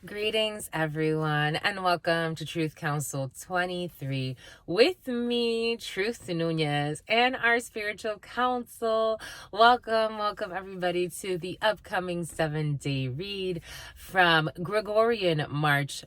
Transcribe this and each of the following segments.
Greetings, everyone, and welcome to Truth Council 23 with me, Truth Nunez, and our spiritual council. Welcome, everybody, to the upcoming 7-day read from Gregorian March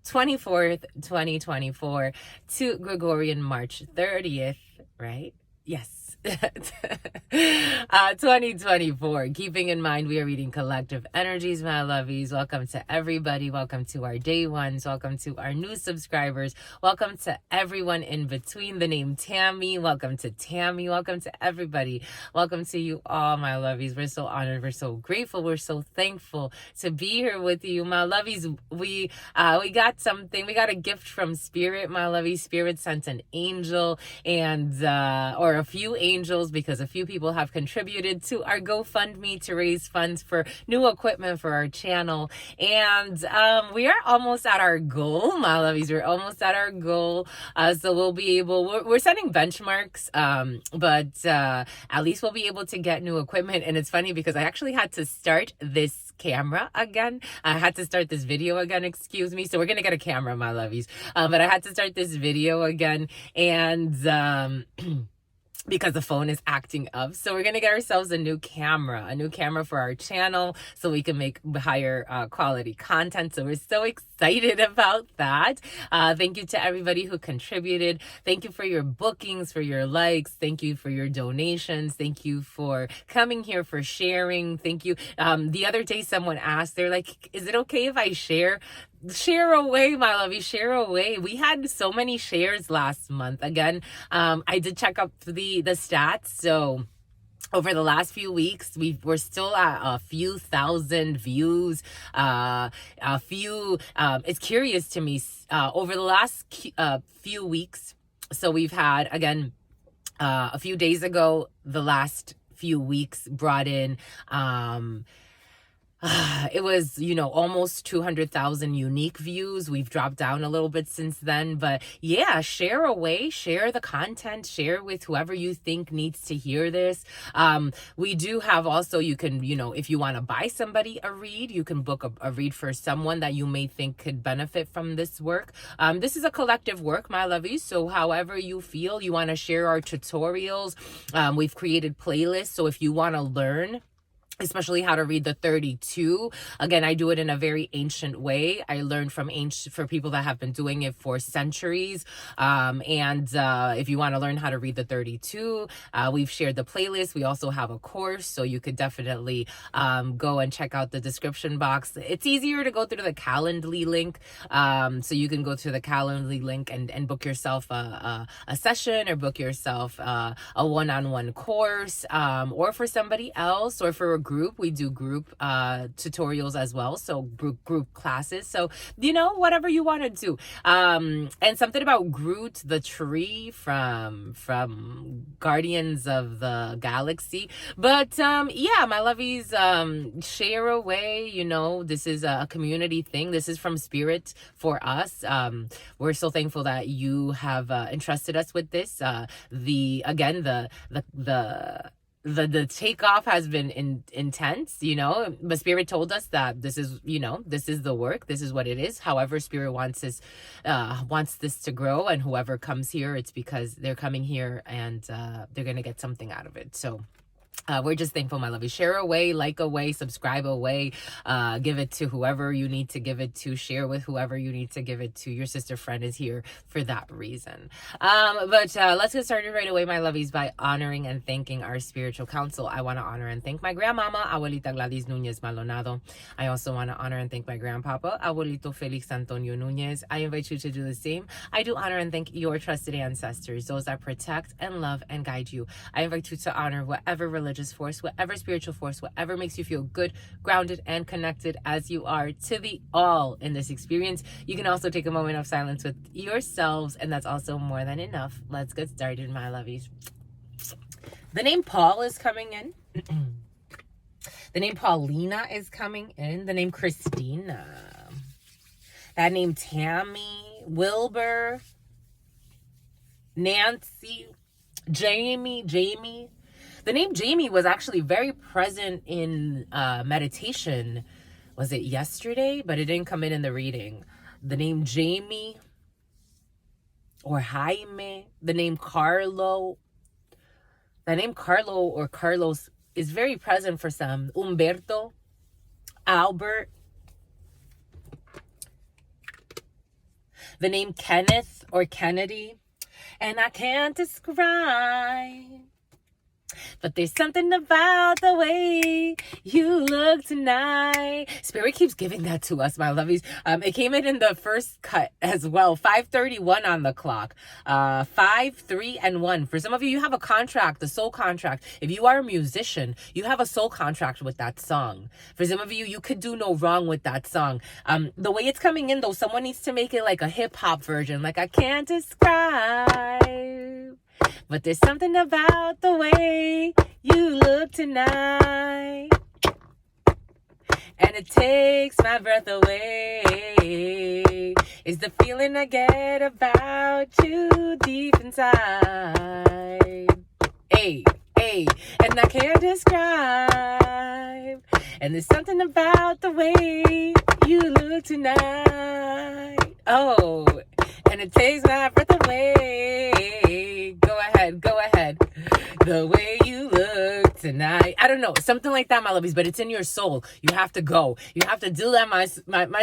24th, 2024 to Gregorian March 30th, right? Yes. 2024. Keeping in mind we are reading collective energies, my lovies. Welcome to everybody. Welcome to our day ones. Welcome to our new subscribers. Welcome to everyone in between. The name Tammy. Welcome to Tammy. Welcome to everybody. Welcome to you all, my lovies. We're so honored. We're so grateful. We're so thankful to be here with you, my lovies. We got something. We got a gift from Spirit, my lovies. Spirit sent an angel and or a few angels, because a few people have contributed to our GoFundMe to raise funds for new equipment for our channel. And we are almost at our goal, my lovies. We're almost at our goal. So we'll be able, we're setting benchmarks, but at least we'll be able to get new equipment. And it's funny because I actually had to start this camera again. I had to start this video again, excuse me. So we're going to get a camera, my lovies. But I had to start this video again. And because the phone is acting up. So we're going to get ourselves a new camera for our channel so we can make higher quality content. So we're so excited about that. Thank you to everybody who contributed. Thank you for your bookings, for your likes. Thank you for your donations. Thank you for coming here, for sharing. Thank you. The other day someone asked, they're like, is it okay if I share? Share away, my lovey, share away. We had so many shares last month. Again, I did check up the stats. So over the last few weeks, we're still at a few thousand views. It's curious to me, over the last few weeks. So we've had, again, a few days ago, the last few weeks brought in, it was, almost 200,000 unique views. We've dropped down a little bit since then, but yeah, share away, share the content, share with whoever you think needs to hear this. We do have also, you can, if you want to buy somebody a read, you can book a read for someone that you may think could benefit from this work. This is a collective work, my lovies. So however you feel, you want to share our tutorials. We've created playlists. So if you want to learn, especially how to read the 32. Again, I do it in a very ancient way. I learned from for people that have been doing it for centuries. If you want to learn how to read the 32, we've shared the playlist. We also have a course, so you could definitely go and check out the description box. It's easier to go through the Calendly link. So you can go to the Calendly link and book yourself a session, or book yourself a one-on-one course, or for somebody else, or for a group. We do group tutorials as well, so group classes. So whatever you want to do. And something about Groot, the tree from Guardians of the Galaxy. But yeah, my lovies, share away. This is a community thing. This is from Spirit for us. We're so thankful that you have entrusted us with this. The takeoff has been intense, but Spirit told us that this is the work. This is what it is. However, Spirit wants this to grow, and whoever comes here, it's because they're coming here and they're going to get something out of it. So we're just thankful, my lovey. Share away, like away, subscribe away, give it to whoever you need to give it to, share with whoever you need to give it to. Your sister friend is here for that reason. But let's get started right away, my lovies, by honoring and thanking our spiritual council. I want to honor and thank my grandmama, Abuelita Gladys Nunez Maldonado. I also want to honor and thank my grandpapa, Abuelito Felix Antonio Nunez. I invite you to do the same. I do honor and thank your trusted ancestors, those that protect and love and guide you. I invite you to honor whatever religious force, whatever spiritual force, whatever makes you feel good, grounded, and connected as you are to the all in this experience. You can also take a moment of silence with yourselves, and that's also more than enough. Let's get started, my lovies. The name Paul is coming in. The name Paulina is coming in. The name Christina. That name Tammy, Wilbur, Nancy, Jamie. The name Jamie was actually very present in meditation was it yesterday? But it didn't come in the reading. The name Jamie or Jaime, the name Carlo. The name Carlo or Carlos is very present for some. Umberto, Albert. The name Kenneth or Kennedy. And I can't describe, but there's something about the way you look tonight. Spirit keeps giving that to us, my lovies. It came in the first cut as well. 5:31 on the clock. 5, 3, and 1. For some of you, you have a contract, the soul contract. If you are a musician, you have a soul contract with that song. For some of you, you could do no wrong with that song. The way it's coming in, though, someone needs to make it like a hip-hop version. Like, I can't describe, but there's something about the way you look tonight, and it takes my breath away. It's the feeling I get about you deep inside. Hey, hey, and I can't describe. And there's something about the way you look tonight. Oh, and it takes my breath away. Go ahead, go ahead. The way you look tonight. I don't know, something like that, my lovies, but it's in your soul. You have to go. You have to do that, my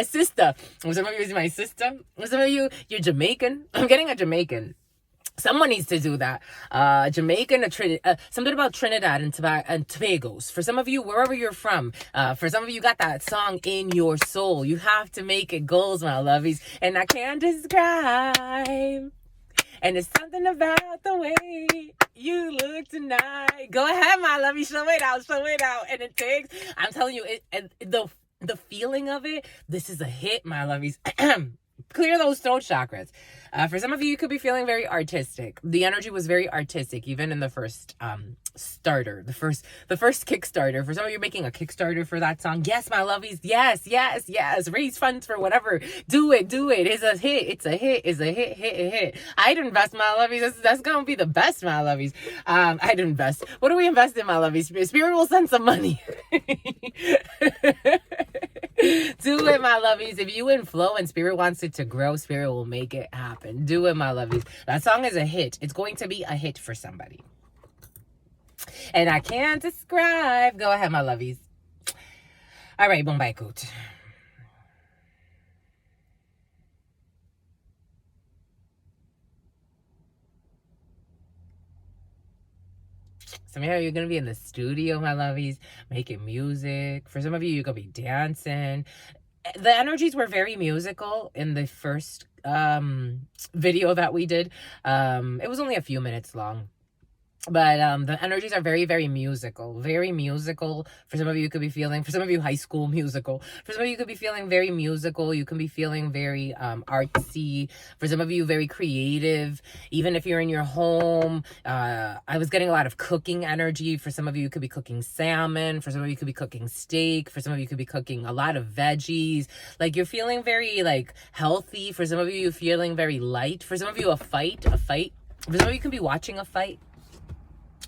sister. Some of you is my sister. Some of you, you're Jamaican. I'm getting a Jamaican. Someone needs to do that. Jamaican, something about Trinidad and Tobago's. For some of you, wherever you're from, for some of you, got that song in your soul. You have to make it goals, my lovies. And I can't describe. And it's something about the way you look tonight. Go ahead, my lovey. Show it out. Show it out. And it takes, I'm telling you, the feeling of it, this is a hit, my lovies. Clear those throat chakras. For some of you, you could be feeling very artistic. The energy was very artistic, even in the first starter, the first Kickstarter. For some of you, making a Kickstarter for that song. Yes, my lovies. Yes, yes, yes. Raise funds for whatever. Do it, do it. It's a hit. It's a hit. It's a hit. I'd invest, my lovies. That's gonna be the best, my lovies. I'd invest. What do we invest in, my lovies? Spirit will send some money. Do it, my lovies. If you in flow and Spirit wants it to grow, Spirit will make it happen. Do it, my lovies. That song is a hit. It's going to be a hit for somebody. And I can't describe. Go ahead, my lovies. All right, Bombay Coot. Some of you, you're going to be in the studio, my lovies, making music. For some of you, you're going to be dancing. The energies were very musical in the first video that we did. It was only a few minutes long. But the energies are very, very musical. Very musical. For some of you, you could be feeling, for some of you, High School Musical. For some of you, you could be feeling very musical. You can be feeling very artsy. For some of you, very creative. Even if you're in your home. I was getting a lot of cooking energy. For some of you, you could be cooking salmon. For some of you, you could be cooking steak. For some of you, you could be cooking a lot of veggies. Like, you're feeling very, like, healthy. For some of you, you're feeling very light. For some of you, a fight. For some of you, you could be watching a fight.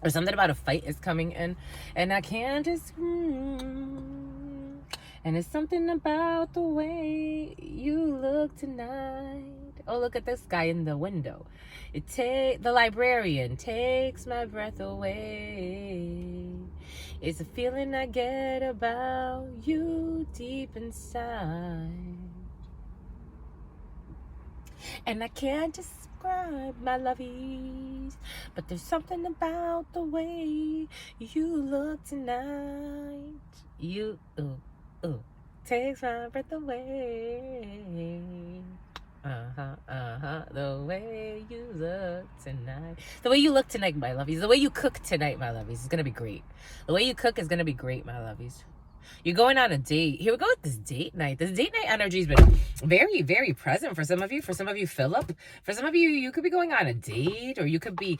Or something about a fight is coming in. And I can't just... And it's something about the way you look tonight. Oh, look at this guy in the window. The librarian takes my breath away. It's a feeling I get about you deep inside. And I can't describe my lovies, but there's something about the way you look tonight. You takes my breath away. The way you look tonight. The way you look tonight, my lovies. The way you cook tonight, my lovies, is gonna be great. The way you cook is gonna be great, my lovies. You're going on a date. Here we go with this date night. This date night energy has been very, very present for some of you. For some of you, Philip. For some of you, you could be going on a date, or you could be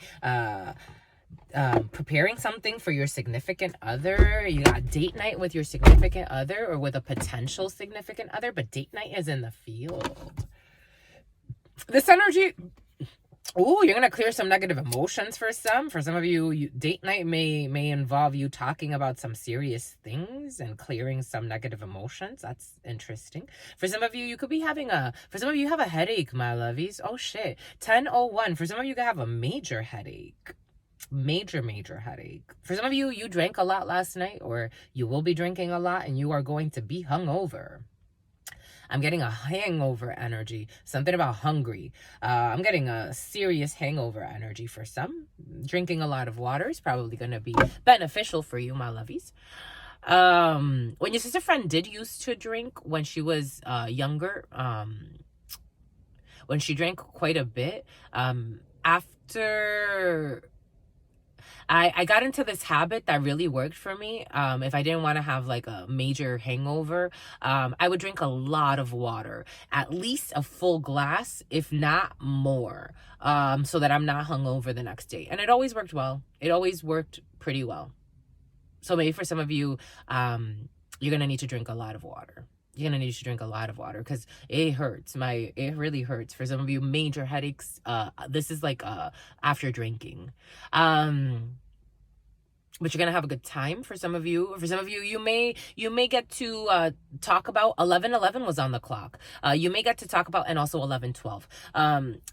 preparing something for your significant other. You got date night with your significant other, or with a potential significant other, but date night is in the field. This energy Oh, you're gonna clear some negative emotions for some. For some of you, date night may involve you talking about some serious things and clearing some negative emotions. That's interesting. For some of you could be having for some of you have a headache, my lovies. Oh shit. 10:01. For some of you could have a major headache. Major headache. For some of you, you drank a lot last night, or you will be drinking a lot and you are going to be hungover. I'm getting a hangover energy, something about hungry. I'm getting a serious hangover energy for some. Drinking a lot of water is probably going to be beneficial for you, my lovies. When your sister friend did used to drink when she was younger, when she drank quite a bit, after I got into this habit that really worked for me. If I didn't want to have like a major hangover, I would drink a lot of water, at least a full glass, if not more, so that I'm not hungover the next day. And it always worked well. It always worked pretty well. So maybe for some of you, you're going to need to drink a lot of water. You're going to need to drink a lot of water because it hurts. It really hurts. For some of you, major headaches. This is like after drinking. But you're gonna have a good time. For some of you, you may get to talk about 11:11 was on the clock. You may get to talk about, and also 11:12.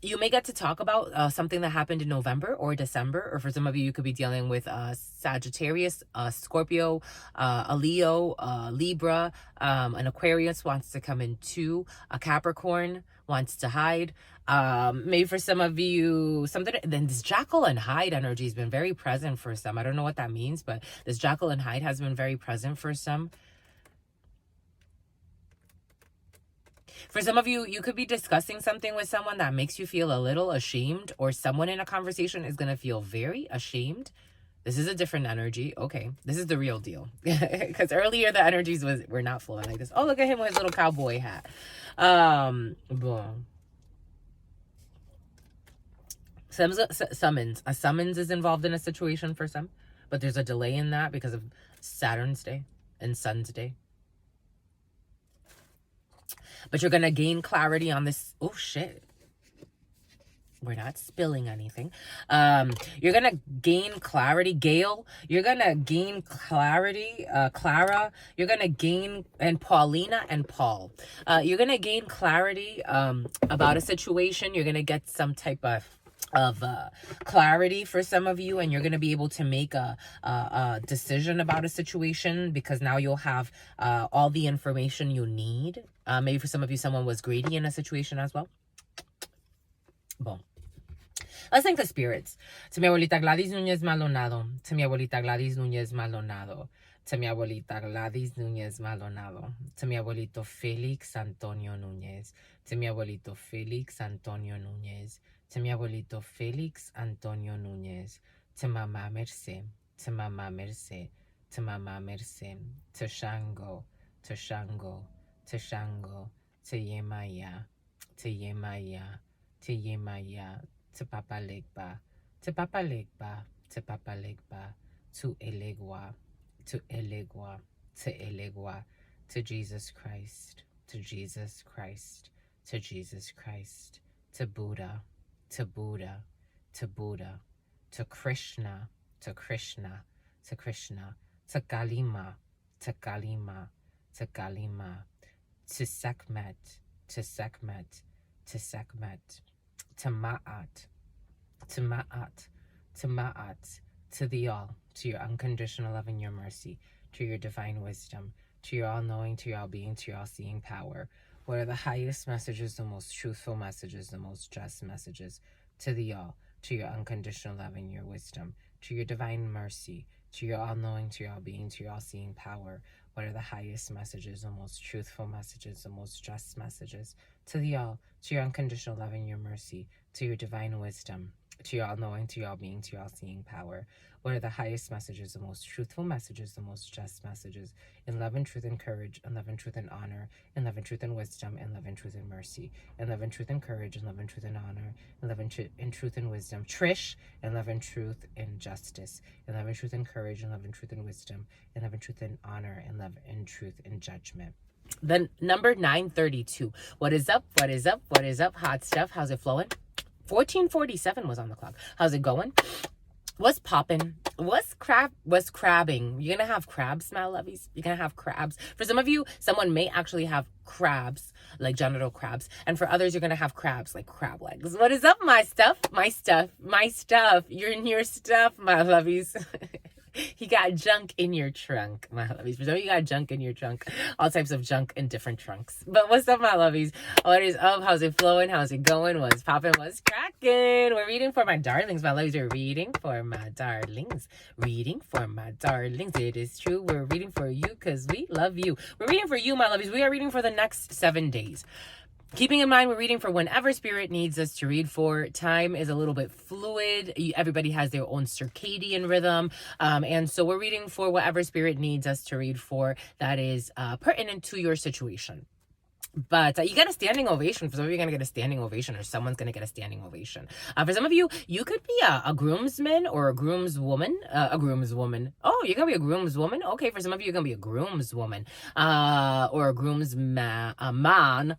You may get to talk about something that happened in November or December, or for some of you, you could be dealing with Sagittarius, Scorpio, a Leo, Libra, an Aquarius wants to come in too, a Capricorn wants to hide. Maybe for some of you, then this Jackal and Hyde energy has been very present for some. I don't know what that means, but this Jackal and Hyde has been very present for some. For some of you, you could be discussing something with someone that makes you feel a little ashamed, or someone in a conversation is going to feel very ashamed. This is a different energy. Okay, this is the real deal. Because earlier the energies were not flowing like this. Oh, look at him with his little cowboy hat. Boom. Summons. A summons is involved in a situation for some, but there's a delay in that because of Saturn's day and Sun's day. But you're going to gain clarity on this. Oh, shit. We're not spilling anything. You're going to gain clarity. Gail, you're going to gain clarity. Clara, you're going to gain, and Paulina and Paul. You're going to gain clarity about a situation. You're going to get some type of clarity for some of you, and you're going to be able to make a decision about a situation, because now you'll have all the information you need. Maybe for some of you, someone was greedy in a situation as well. Boom. Let's thank the spirits. To mi abuelita Gladys Núñez Maldonado. To mi abuelita Gladys Núñez Maldonado. To mi abuelita Gladys Núñez Maldonado. To mi abuelito Felix Antonio Núñez. To mi abuelito Felix Antonio Núñez. To mi abuelito Felix Antonio Núñez. To Mama Merce. To Mama Merce. To Mama Merce. To Shango. To Shango. To Shango. To Yemaya. To Yemaya. To Yemaya. To Papa Legba. To Papa Legba. To Papa Legba. To Elegua. To Elegua. To Elegua. To Jesus Christ. To Jesus Christ. To Jesus Christ. To Buddha. To Buddha. To Buddha. To Krishna. To Krishna. To Krishna. To Kalima. To Kalima. To Kalima. To Sekhmet. To Sekhmet. To Sekhmet. To Ma'at. To Ma'at. To Ma'at. To the all. To your unconditional love and your mercy. To your divine wisdom. To your all-knowing, to your all-being, to your all-seeing power. What are the highest messages, the most truthful messages, the most just messages? To the all. To your unconditional love and your wisdom. To your divine mercy. To your all-knowing, to your all-being, to your all-seeing power. What are the highest messages, the most truthful messages, the most just messages? To the all. To your unconditional love and your mercy. To your divine wisdom. To your all-knowing, to your all-being, to your all-seeing power. What are the highest messages, the most truthful messages, the most just messages? In love and truth and courage, in love and truth and honor, in love and truth and wisdom, in love and truth and mercy, in love and truth and courage, in love and truth and honor, in love and truth and wisdom. Trish, in love and truth and justice, in love and truth and courage, in love and truth and wisdom, in love and truth and honor, in love and truth and judgment. Then number 932. What is up? What is up? What is up? Hot stuff. How's it flowing? 14:47 was on the clock. How's it going? What's popping? What's crabbing? You're gonna have crabs, my lovies. You're gonna have crabs. For some of you, someone may actually have crabs, like genital crabs, and for others, you're gonna have crabs, like crab legs. What is up, my stuff? My stuff. My stuff. You're in your stuff, my lovies. You got junk in your trunk, my lovies. For some of you got junk in your trunk. All types of junk in different trunks. But what's up, my lovies? What is up? How's it flowing? How's it going? What's popping? What's cracking? We're reading for my darlings, my lovies. We're reading for my darlings. Reading for my darlings. It is true. We're reading for you because we love you. We're reading for you, my lovies. We are reading for the next 7 days. Keeping in mind, we're reading for whenever spirit needs us to read for. Time is a little bit fluid. Everybody has their own circadian rhythm. And so we're reading for whatever spirit needs us to read for that is pertinent to your situation. But you get a standing ovation. For some of you, you're going to get a standing ovation, or someone's going to get a standing ovation. For some of you, you could be a groomsman or a groomswoman. A groomswoman. Oh, you're going to be a groomswoman? Okay, for some of you, you're going to be a groomswoman. Or a groomsman. Man.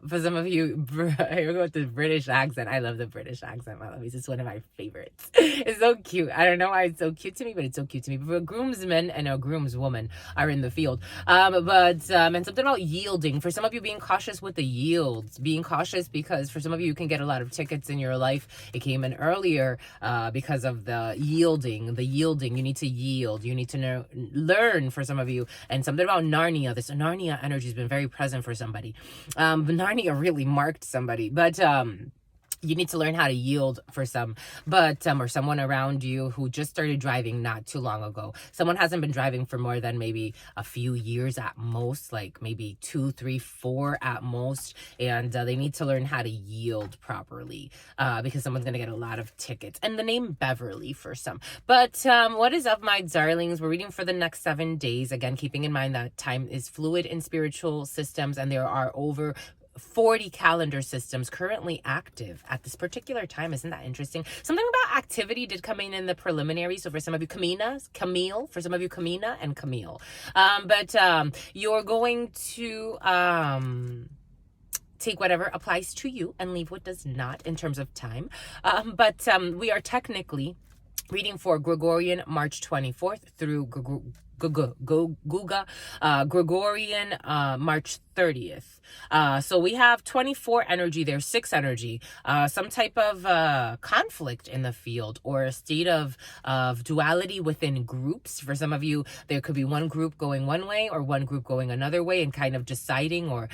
For some of you, here we go with the British accent. I love the British accent, my lovies. It's one of my favorites. It's so cute. I don't know why it's so cute to me, but it's so cute to me. But a groomsman and a groomswoman are in the field. And something about yielding. For some of you, being cautious with the yields, being cautious because for some of you, you can get a lot of tickets in your life. It came in earlier because of the yielding. You need to yield. You need to learn for some of you. And something about Narnia. This Narnia energy has been very present for somebody. Narnia really marked somebody. But you need to learn how to yield for some, or someone around you who just started driving not too long ago. Someone hasn't been driving for more than maybe a few years at most, like maybe 2, 3, 4 at most. And they need to learn how to yield properly because someone's going to get a lot of tickets. And the name Beverly for some. But what is up, my darlings? We're reading for the next 7 days. Again, keeping in mind that time is fluid in spiritual systems, and there are over 40 calendar systems currently active at this particular time. Isn't that interesting? Something about activity did come in the preliminary. So for some of you, Camille, for some of you, Camina and Camille. But you're going to take whatever applies to you and leave what does not in terms of time. But we are technically reading for Gregorian March 24th through Gregorian March 30th. So we have 24 energy there, 6 energy, some type of conflict in the field or a state of duality within groups. For some of you, there could be one group going one way or one group going another way and kind of deciding or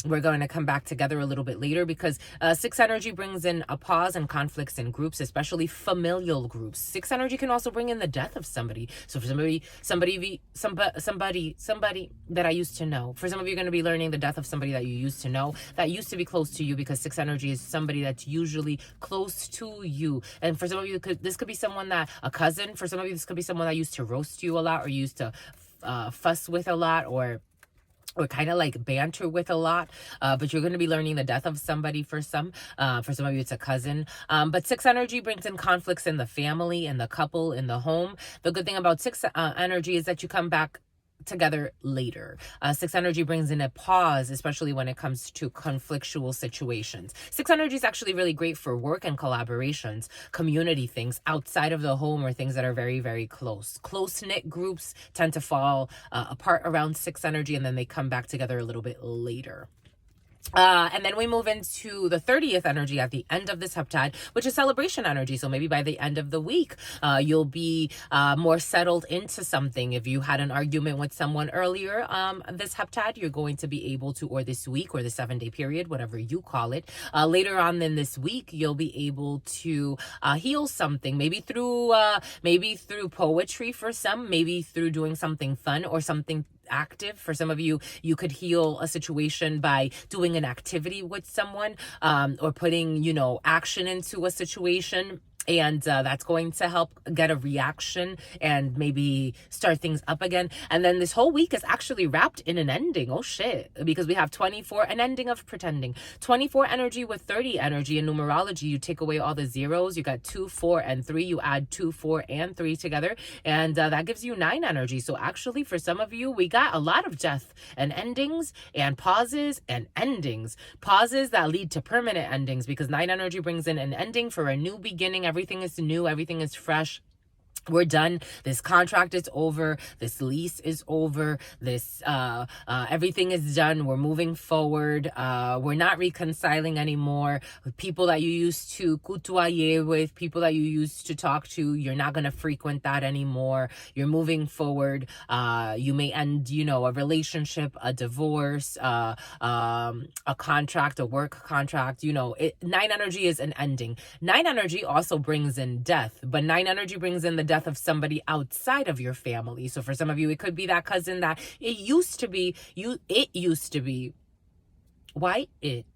we're going to come back together a little bit later because 6 energy brings in a pause and conflicts in groups, especially familial groups. 6 energy can also bring in the death of somebody. So for somebody that I used to know. For some of you, you're going to be learning the death of somebody that you used to know, that used to be close to you, because 6 energy is somebody that's usually close to you. And for some of you, this could be someone a cousin. For some of you, this could be someone that used to roast you a lot or used to fuss with a lot or kind of like banter with a lot, but you're going to be learning the death of somebody for some of you, it's a cousin. But 6 energy brings in conflicts in the family, in the couple, in the home. The good thing about 6 energy is that you come back together later. 6 energy brings in a pause, especially when it comes to conflictual situations. 6 energy is actually really great for work and collaborations, community things outside of the home or things that are very, very close. Close-knit groups tend to fall apart around 6 energy and then they come back together a little bit later. And then we move into the 30th energy at the end of this heptad, which is celebration energy. So maybe by the end of the week, you'll be more settled into something. If you had an argument with someone earlier, this heptad, you're going to be able to, or this week or the 7-day period, whatever you call it, later on in this week, you'll be able to heal something, maybe through poetry for some, maybe through doing something fun or something active. For some of you, you could heal a situation by doing an activity with someone or putting, action into a situation. And that's going to help get a reaction and maybe start things up again. And then this whole week is actually wrapped in an ending. Oh shit. Because we have 24, an ending of pretending. 24 energy with 30 energy. In numerology, you take away all the zeros. You got 2, 4, and 3. You add 2, 4, and 3 together. And that gives you 9 energy. So actually, for some of you, we got a lot of death and endings and pauses and endings. Pauses that lead to permanent endings, because 9 energy brings in an ending for a new beginning. Everything is new, everything is fresh. We're done. This contract is over. This lease is over. This everything is done. We're moving forward. We're not reconciling anymore. People that you used to kutuaye with, people that you used to talk to, you're not going to frequent that anymore. You're moving forward. You may end, a relationship, a divorce, a contract, a work contract. 9 energy is an ending. 9 energy also brings in death, but 9 energy brings in the death of somebody outside of your family. So for some of you, it could be that cousin that it used to be. Why it?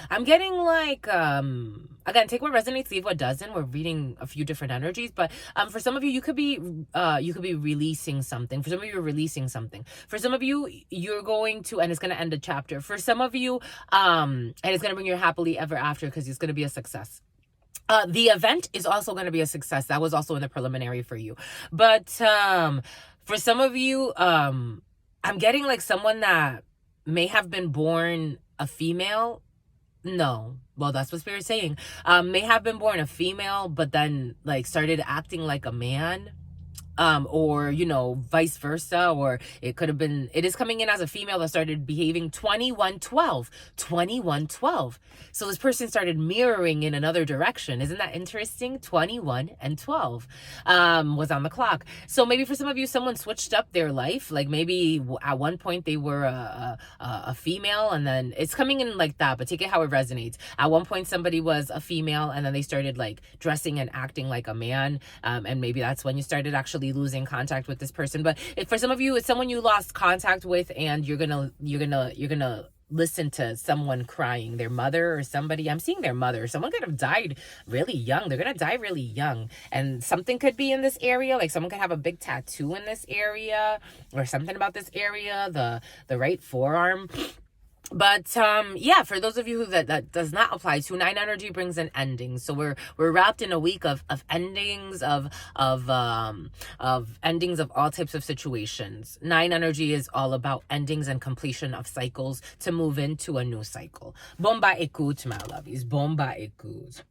I'm getting like, again, take what resonates, leave what doesn't. We're reading a few different energies, but for some of you, you could be releasing something. For some of you, you're releasing something. For some of you, you're going to, and it's going to end a chapter. For some of you, and it's going to bring you happily ever after, because it's going to be a success. The event is also going to be a success. That was also in the preliminary for you. But for some of you, I'm getting like someone that may have been born a female. No. Well, that's what Spirit's saying. May have been born a female, but then like started acting like a man. Or, vice versa, or it could have been, it is coming in as a female that started behaving 2112. So this person started mirroring in another direction. Isn't that interesting? 21 and 12 was on the clock. So maybe for some of you, someone switched up their life. Like maybe at one point they were a female, and then it's coming in like that, but take it how it resonates. At one point somebody was a female, and then they started like dressing and acting like a man. And maybe that's when you started actually losing contact with this person. But for some of you, it's someone you lost contact with, and you're gonna listen to someone crying, their mother or somebody. I'm seeing their mother. Someone could have died really young. They're gonna die really young, and something could be in this area. Like someone could have a big tattoo in this area, or something about this area, the right forearm. But yeah, for those of you who that does not apply to, 9 energy brings an ending. So we're wrapped in a week of endings, of endings of all types of situations. 9 energy is all about endings and completion of cycles to move into a new cycle. Bomba écoute, my lovies. Bomba écoute.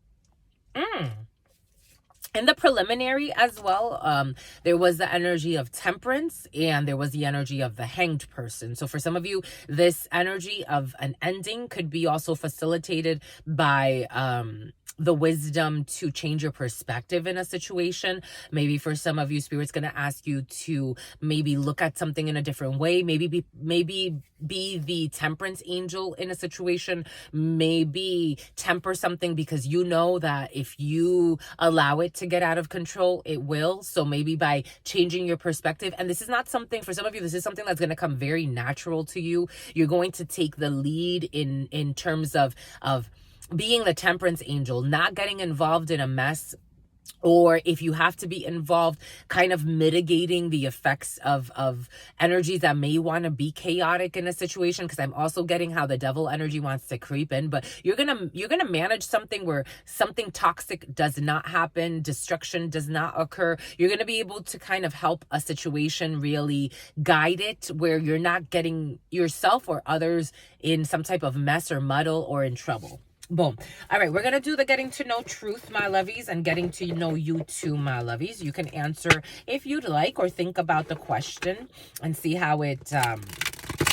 In the preliminary as well, there was the energy of temperance, and there was the energy of the hanged person. So for some of you, this energy of an ending could be also facilitated by the wisdom to change your perspective in a situation. Maybe for some of you, Spirit's going to ask you to maybe look at something in a different way. Maybe be the temperance angel in a situation. Maybe temper something, because you know that if you allow it to get out of control, it will. So maybe by changing your perspective, and this is not something, for some of you, this is something that's going to come very natural to you. You're going to take the lead in terms of being the temperance angel, not getting involved in a mess, or if you have to be involved, kind of mitigating the effects of energies that may want to be chaotic in a situation. Because I'm also getting how the devil energy wants to creep in, but you're gonna manage something where something toxic does not happen, destruction does not occur. You're gonna be able to kind of help a situation, really guide it where you're not getting yourself or others in some type of mess or muddle or in trouble. Boom. All right, we're going to do the getting to know truth, my lovies, and getting to know you too, my lovies. You can answer if you'd like, or think about the question and see how it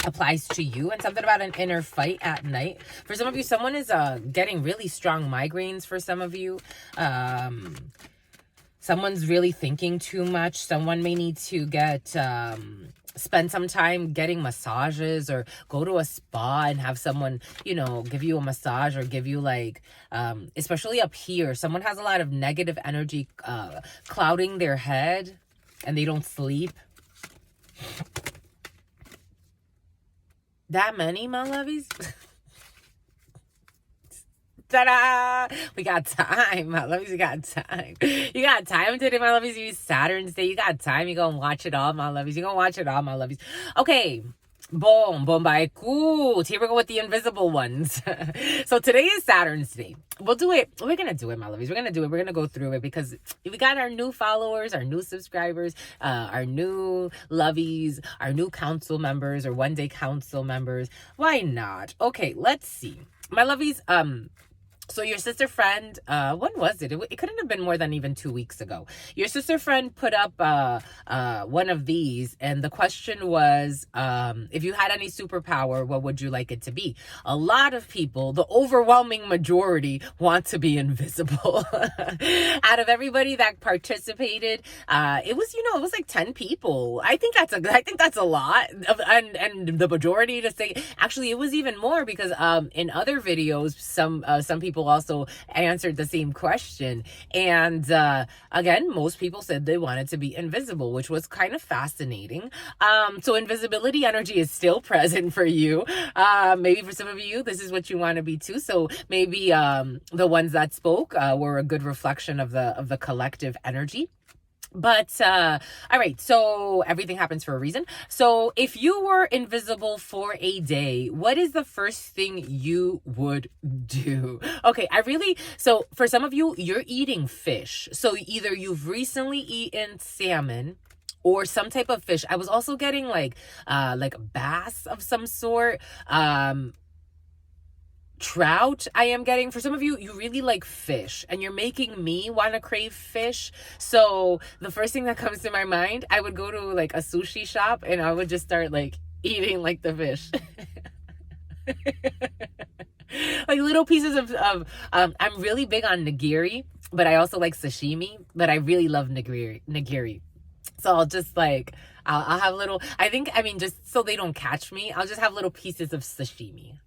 applies to you. And something about an inner fight at night. For some of you, someone is getting really strong migraines. For some of you, someone's really thinking too much. Someone may need to get spend some time getting massages, or go to a spa and have someone, give you a massage, or give you like, especially up here, someone has a lot of negative energy clouding their head, and they don't sleep. That many, my lovies? Ta-da! We got time, my lovies. You got time. You got time today, my lovies. It's Saturn's Day. You got time. You gonna watch it all, my lovies. You gonna watch it all, my lovies. Okay. Boom, boom, bye. Cool. Here we go with the invisible ones. So today is Saturn's Day. We'll do it. We're going to do it, my lovies. We're going to do it. We're going to go through it because we got our new followers, our new subscribers, our new lovies, our new council members or one-day council members. Why not? Okay, let's see. My lovies, so your sister friend, when was it? It couldn't have been more than even 2 weeks ago. Your sister friend put up one of these, and the question was, if you had any superpower, what would you like it to be? A lot of people, the overwhelming majority, want to be invisible. Out of everybody that participated, it was like 10 people. I think that's a lot, and the majority to say, actually, it was even more because in other videos, some people also answered the same question, and again, most people said they wanted to be invisible, which was kind of fascinating. So invisibility energy is still present for you. Maybe for some of you this is what you want to be too, so maybe the ones that spoke were a good reflection of the collective energy. But, all right, so everything happens for a reason. So if you were invisible for a day, what is the first thing you would do? Okay, so for some of you, you're eating fish. So either you've recently eaten salmon or some type of fish. I was also getting like bass of some sort. Trout I am getting. For some of you, you really like fish and you're making me want to crave fish. So the first thing that comes to my mind, I would go to like a sushi shop and I would just start like eating like the fish. Like little pieces of I'm really big on nigiri, but I also like sashimi, but I really love nigiri. So I'll just like I'll have little, just so they don't catch me, I'll just have little pieces of sashimi.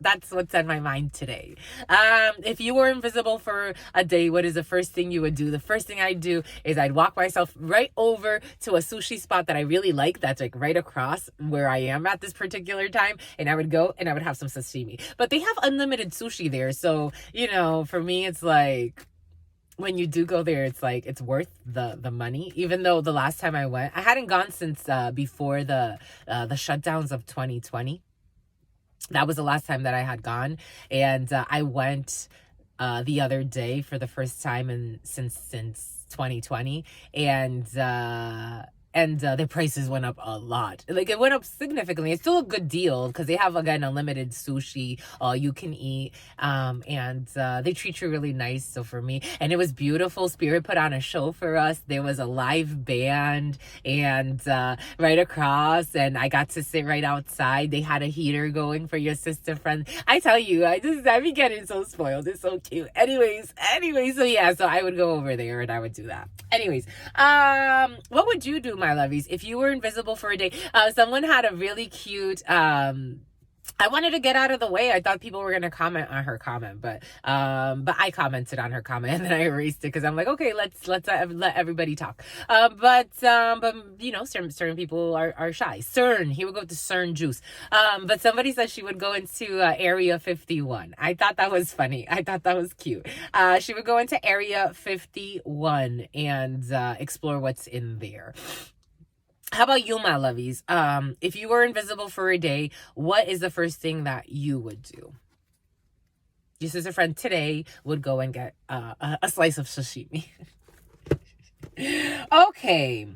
That's what's on my mind today. If you were invisible for a day, what is the first thing you would do? The first thing I'd do is I'd walk myself right over to a sushi spot that I really like. That's like right across where I am at this particular time. And I would go and I would have some sashimi. But they have unlimited sushi there. So, for me, it's like, when you do go there, it's like, it's worth the money. Even though the last time I went, I hadn't gone since before the shutdowns of 2020. That was the last time that I had gone, and I went the other day for the first time since 2020, and the prices went up a lot. Like, it went up significantly. It's still a good deal because they have, again, unlimited sushi, all you can eat, and they treat you really nice. So for me, and it was beautiful. Spirit put on a show for us. There was a live band and right across, and I got to sit right outside. They had a heater going for your sister friend. I tell you, I be getting so spoiled. It's so cute. Anyways, so yeah, so I would go over there and I would do that. Anyways, what would you do, my lovies, if you were invisible for a day? Someone had a really cute, I wanted to get out of the way. I thought people were going to comment on her comment, but I commented on her comment and then I erased it because I'm like, okay, let's let everybody talk. But certain people are shy. CERN, here we go with the CERN juice. But somebody said she would go into Area 51. I thought that was funny. I thought that was cute. She would go into Area 51 and explore what's in there. How about you, my lovies? If you were invisible for a day, what is the first thing that you would do? Your sister friend today would go and get a slice of sashimi. Okay.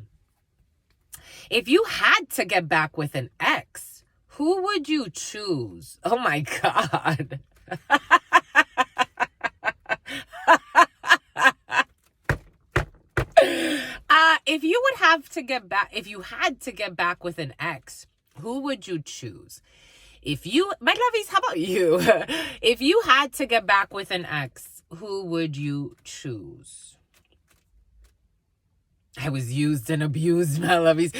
If you had to get back with an ex, who would you choose? Oh my God. If you had to get back with an ex, who would you choose? My lovies, how about you? If you had to get back with an ex, who would you choose? I was used and abused, my lovies.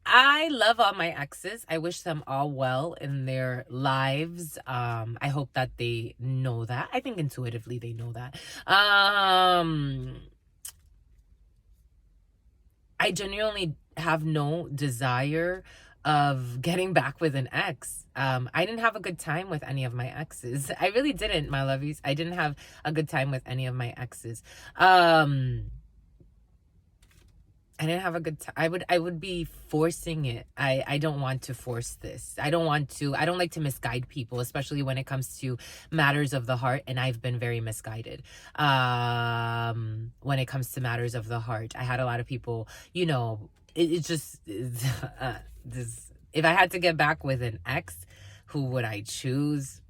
I love all my exes. I wish them all well in their lives. I hope that they know that. I think intuitively they know that. I genuinely have no desire of getting back with an ex. I didn't have a good time with any of my exes. I really didn't, my lovies. I didn't have a good time with any of my exes. I didn't have a good time. I would be forcing it. I don't want to force this. I don't like to misguide people, especially when it comes to matters of the heart. And I've been very misguided. When it comes to matters of the heart, I had a lot of people, it's just, this, if I had to get back with an ex, who would I choose?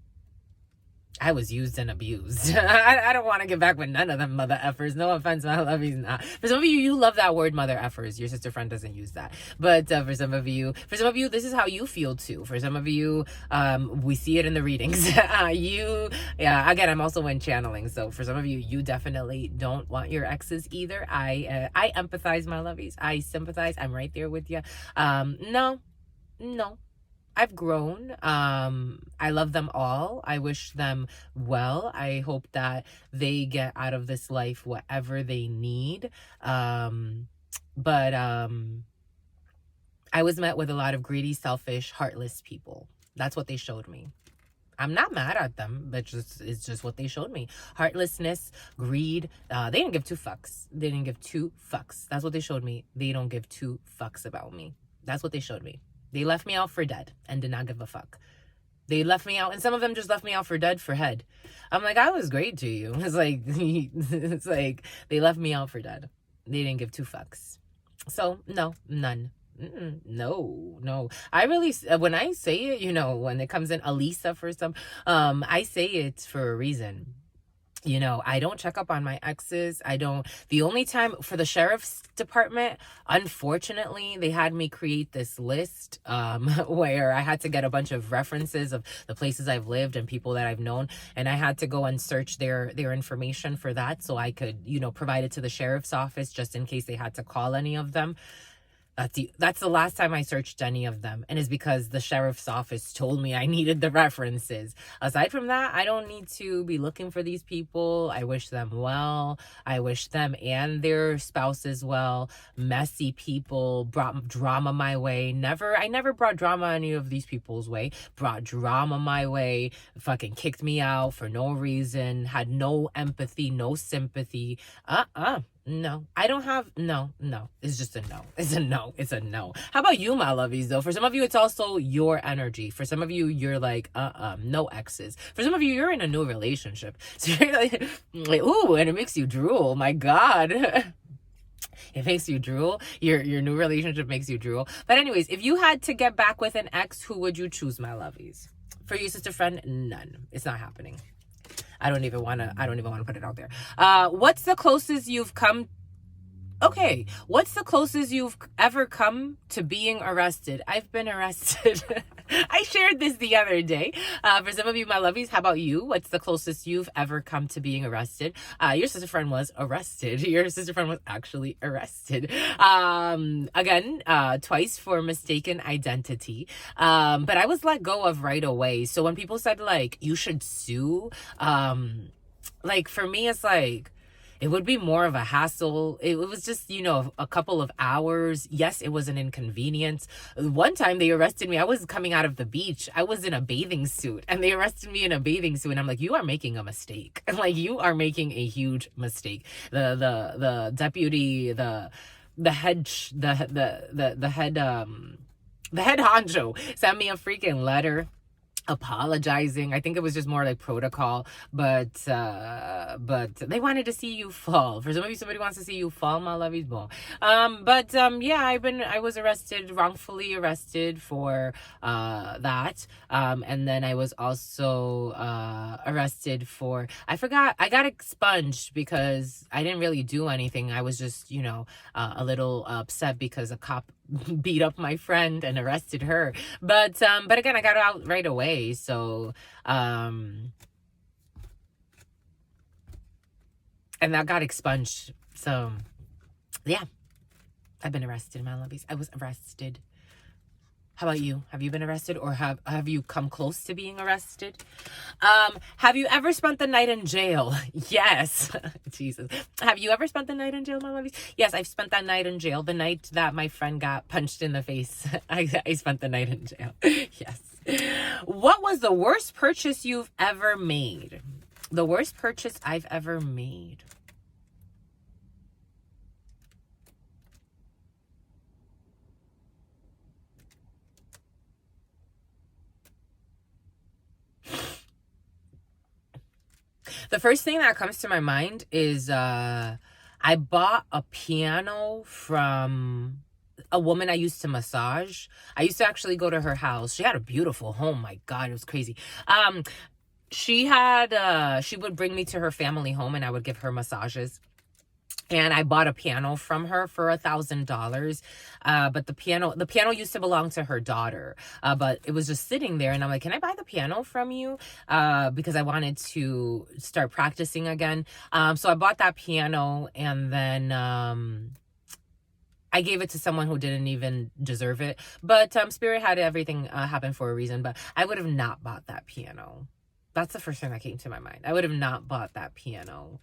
I was used and abused. I don't want to get back with none of them mother effers. No offense, my love is not. For some of you, you love that word mother effers. Your sister friend doesn't use that. But for some of you, this is how you feel too. For some of you, we see it in the readings. Again, I'm also in channeling. So for some of you, you definitely don't want your exes either. I empathize, my lovies. I sympathize. I'm right there with you. No. I've grown. I love them all. I wish them well. I hope that they get out of this life whatever they need. But I was met with a lot of greedy, selfish, heartless people. That's what they showed me. I'm not mad at them, but it's just what they showed me. Heartlessness, greed. They didn't give two fucks. They didn't give two fucks. That's what they showed me. They don't give two fucks about me. That's what they showed me. They left me out for dead and did not give a fuck. They left me out, and some of them just left me out for dead for head. I'm like, I was great to you. It's like they left me out for dead. They didn't give two fucks. So no, none. No. I really, when I say it, when it comes in Alisa for some, I say it for a reason. I don't check up on my exes. The only time for the sheriff's department, unfortunately, they had me create this list where I had to get a bunch of references of the places I've lived and people that I've known. And I had to go and search their information for that so I could, provide it to the sheriff's office just in case they had to call any of them. That's the last time I searched any of them, and it's because the sheriff's office told me I needed the references. Aside from that, I don't need to be looking for these people. I wish them well. I wish them and their spouses well. Messy people brought drama my way. I never brought drama any of these people's way. Brought drama my way. Fucking kicked me out for no reason. Had no empathy, no sympathy. No, I don't have, no. It's just a no. It's a no. How about you, my lovies, though? For some of you, it's also your energy. For some of you, you're like, no exes. For some of you, you're in a new relationship. So you're like, ooh, and it makes you drool. My God. It makes you drool. Your new relationship makes you drool. But anyways, if you had to get back with an ex, who would you choose, my lovies? For you, sister friend, none. It's not happening. I don't even want to put it out there. What's the closest you've come? Okay. What's the closest you've ever come to being arrested? I've been arrested. I shared this the other day. For some of you, my lovies, how about you? What's the closest you've ever come to being arrested? Your sister friend was arrested. Your sister friend was actually arrested. Again, twice for mistaken identity. But I was let go of right away. So when people said like, you should sue, like for me, it's like, it would be more of a hassle. It was just, a couple of hours. Yes, it was an inconvenience. One time they arrested me. I was coming out of the beach. I was in a bathing suit and they arrested me in a bathing suit. And I'm like, you are making a mistake. Like, you are making a huge mistake. The deputy, the head honcho sent me a freaking letter apologizing. I think it was just more like protocol, but they wanted to see you fall. For some of you, somebody wants to see you fall, my lovies. I was wrongfully arrested for that. And then I was also arrested for, I got expunged because I didn't really do anything. I was just, a little upset because a cop beat up my friend and arrested her. But again, I got out right away. So, and that got expunged. So, yeah, I've been arrested, my lovies. I was arrested. How about you? Have you been arrested, or have you come close to being arrested? Have you ever spent the night in jail? Yes. Jesus. Have you ever spent the night in jail, my lovies? Yes, I've spent that night in jail. The night that my friend got punched in the face. I spent the night in jail. Yes. What was the worst purchase you've ever made? The worst purchase I've ever made. The first thing that comes to my mind is I bought a piano from a woman I used to massage. I used to actually go to her house. She had a beautiful home. My God, it was crazy. She would bring me to her family home and I would give her massages. And I bought a piano from her for $1,000. But the piano used to belong to her daughter. But it was just sitting there and I'm like, can I buy the piano from you? Because I wanted to start practicing again. So I bought that piano and then, I gave it to someone who didn't even deserve it. But, Spirit had everything, happen for a reason, but I would have not bought that piano. That's the first thing that came to my mind. I would have not bought that piano.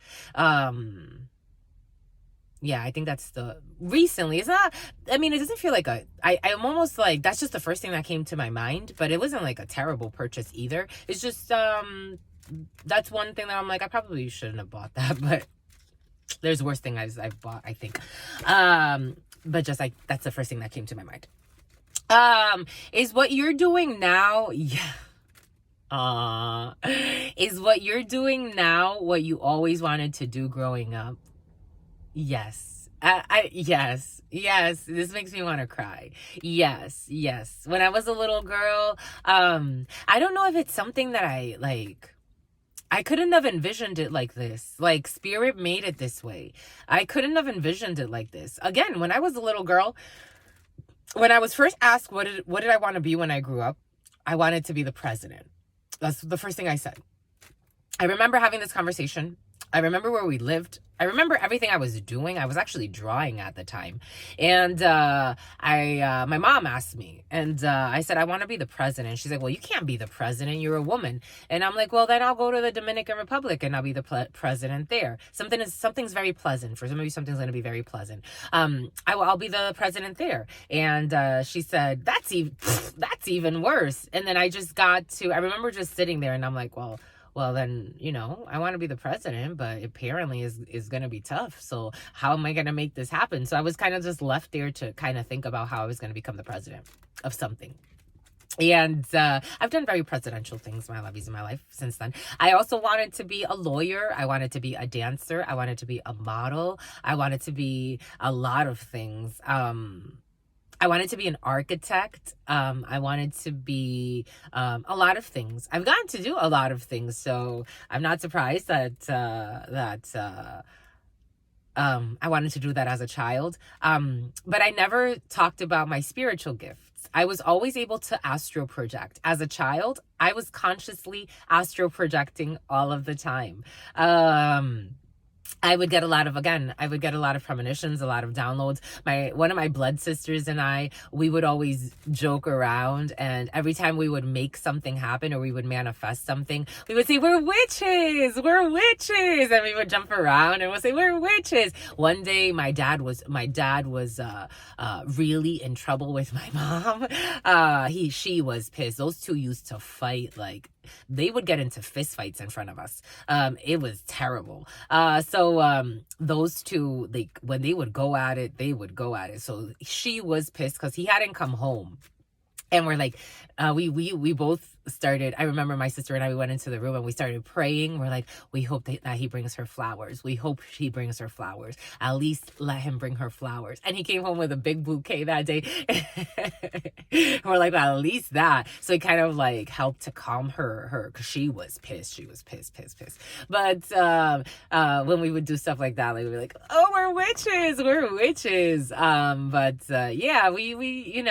Yeah, I think that's recently. It's not, I mean, it doesn't feel like I'm almost like, that's just the first thing that came to my mind, but it wasn't like a terrible purchase either. It's just, that's one thing that I'm like, I probably shouldn't have bought that, but there's worse things I've bought, I think. But just like, that's the first thing that came to my mind. Is what you're doing now, is what you're doing now what you always wanted to do growing up? Yes. Yes. This makes me want to cry. Yes. When I was a little girl, I don't know if it's something that I couldn't have envisioned it like this. Like, Spirit made it this way. I couldn't have envisioned it like this. Again, when I was a little girl, when I was first asked what did I want to be when I grew up, I wanted to be the president. That's the first thing I said. I remember having this conversation. I remember where we lived. I remember everything I was doing. I was actually drawing at the time. And my mom asked me, and I said, I want to be the president. She's like, well, you can't be the president. You're a woman. And I'm like, well, then I'll go to the Dominican Republic and I'll be the president there. Something's very pleasant. For some of you, something's going to be very pleasant. I'll be the president there. And she said, that's even worse. And then I remember just sitting there and I'm like, well, then, I want to be the president, but apparently is going to be tough. So how am I going to make this happen? So I was kind of just left there to kind of think about how I was going to become the president of something. And I've done very presidential things, my lovies, in my life since then. I also wanted to be a lawyer. I wanted to be a dancer. I wanted to be a model. I wanted to be a lot of things. I wanted to be an architect. I wanted to be a lot of things. I've gotten to do a lot of things, so I'm not surprised that I wanted to do that as a child. But I never talked about my spiritual gifts. I was always able to astral project. As a child, I was consciously astral projecting all of the time. I would get a lot of premonitions, a lot of downloads. One of my blood sisters and I, we would always joke around, and every time we would make something happen or we would manifest something, we would say, we're witches, and we would jump around and we'll say, we're witches. One day my dad was really in trouble with my mom. She was pissed. Those two used to fight, like they would get into fist fights in front of us. It was terrible. So those two, when they would go at it, So she was pissed because he hadn't come home. And we're like, we both started, I remember my sister and I, we went into the room and we started praying. We're like, we hope that he brings her flowers. We hope he brings her flowers. At least let him bring her flowers. And he came home with a big bouquet that day. We're like, well, at least that. So it kind of like helped to calm her, because she was pissed. She was pissed. But when we would do stuff like that, like we'd be like, oh, we're witches. Yeah, we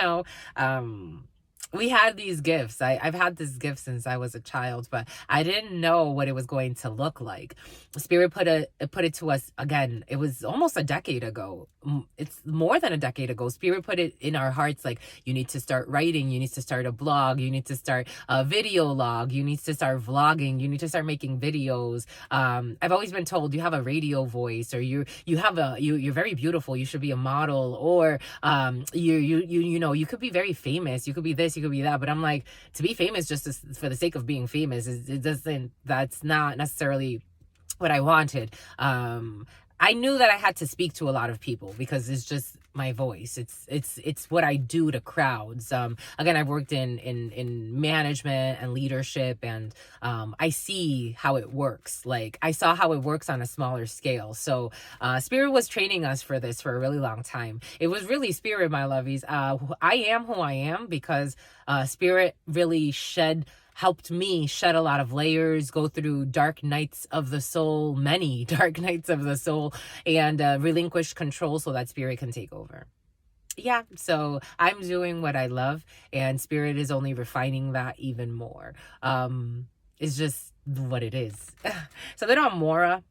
we had these gifts. I've had this gift since I was a child, but I didn't know what it was going to look like. Spirit put it to us again. It was almost a decade ago. It's more than a decade ago. Spirit put it in our hearts like, you need to start writing, you need to start a blog, you need to start a video log, you need to start vlogging, you need to start making videos. I've always been told you have a radio voice, or you're very beautiful, you should be a model, or you could be very famous, you could be this, you could be that. But I'm like, to be famous just for the sake of being famous, that's not necessarily what I wanted. I knew that I had to speak to a lot of people because it's just my voice. It's what I do to crowds. Again, I've worked in management and leadership, and I see how it works. Like, I saw how it works on a smaller scale. So Spirit was training us for this for a really long time. It was really Spirit, my lovies. I am who I am because Spirit really helped me shed a lot of layers, go through dark nights of the soul, many dark nights of the soul, and relinquish control so that Spirit can take over. Yeah, so I'm doing what I love, and Spirit is only refining that even more. It's just what it is. So then on Mora.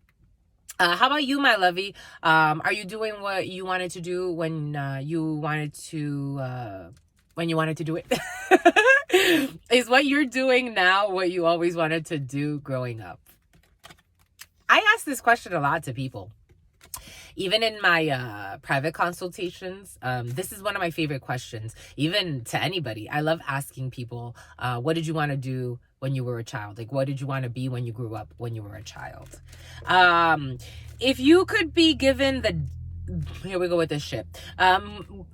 How about you, my lovey? Are you doing what you wanted to do when you wanted to do it? Is what you're doing now what you always wanted to do growing up? I ask this question a lot to people. Even in my private consultations, this is one of my favorite questions, even to anybody. I love asking people, what did you want to do when you were a child? Like, what did you want to be when you grew up, when you were a child? If you could be given here we go with this shit.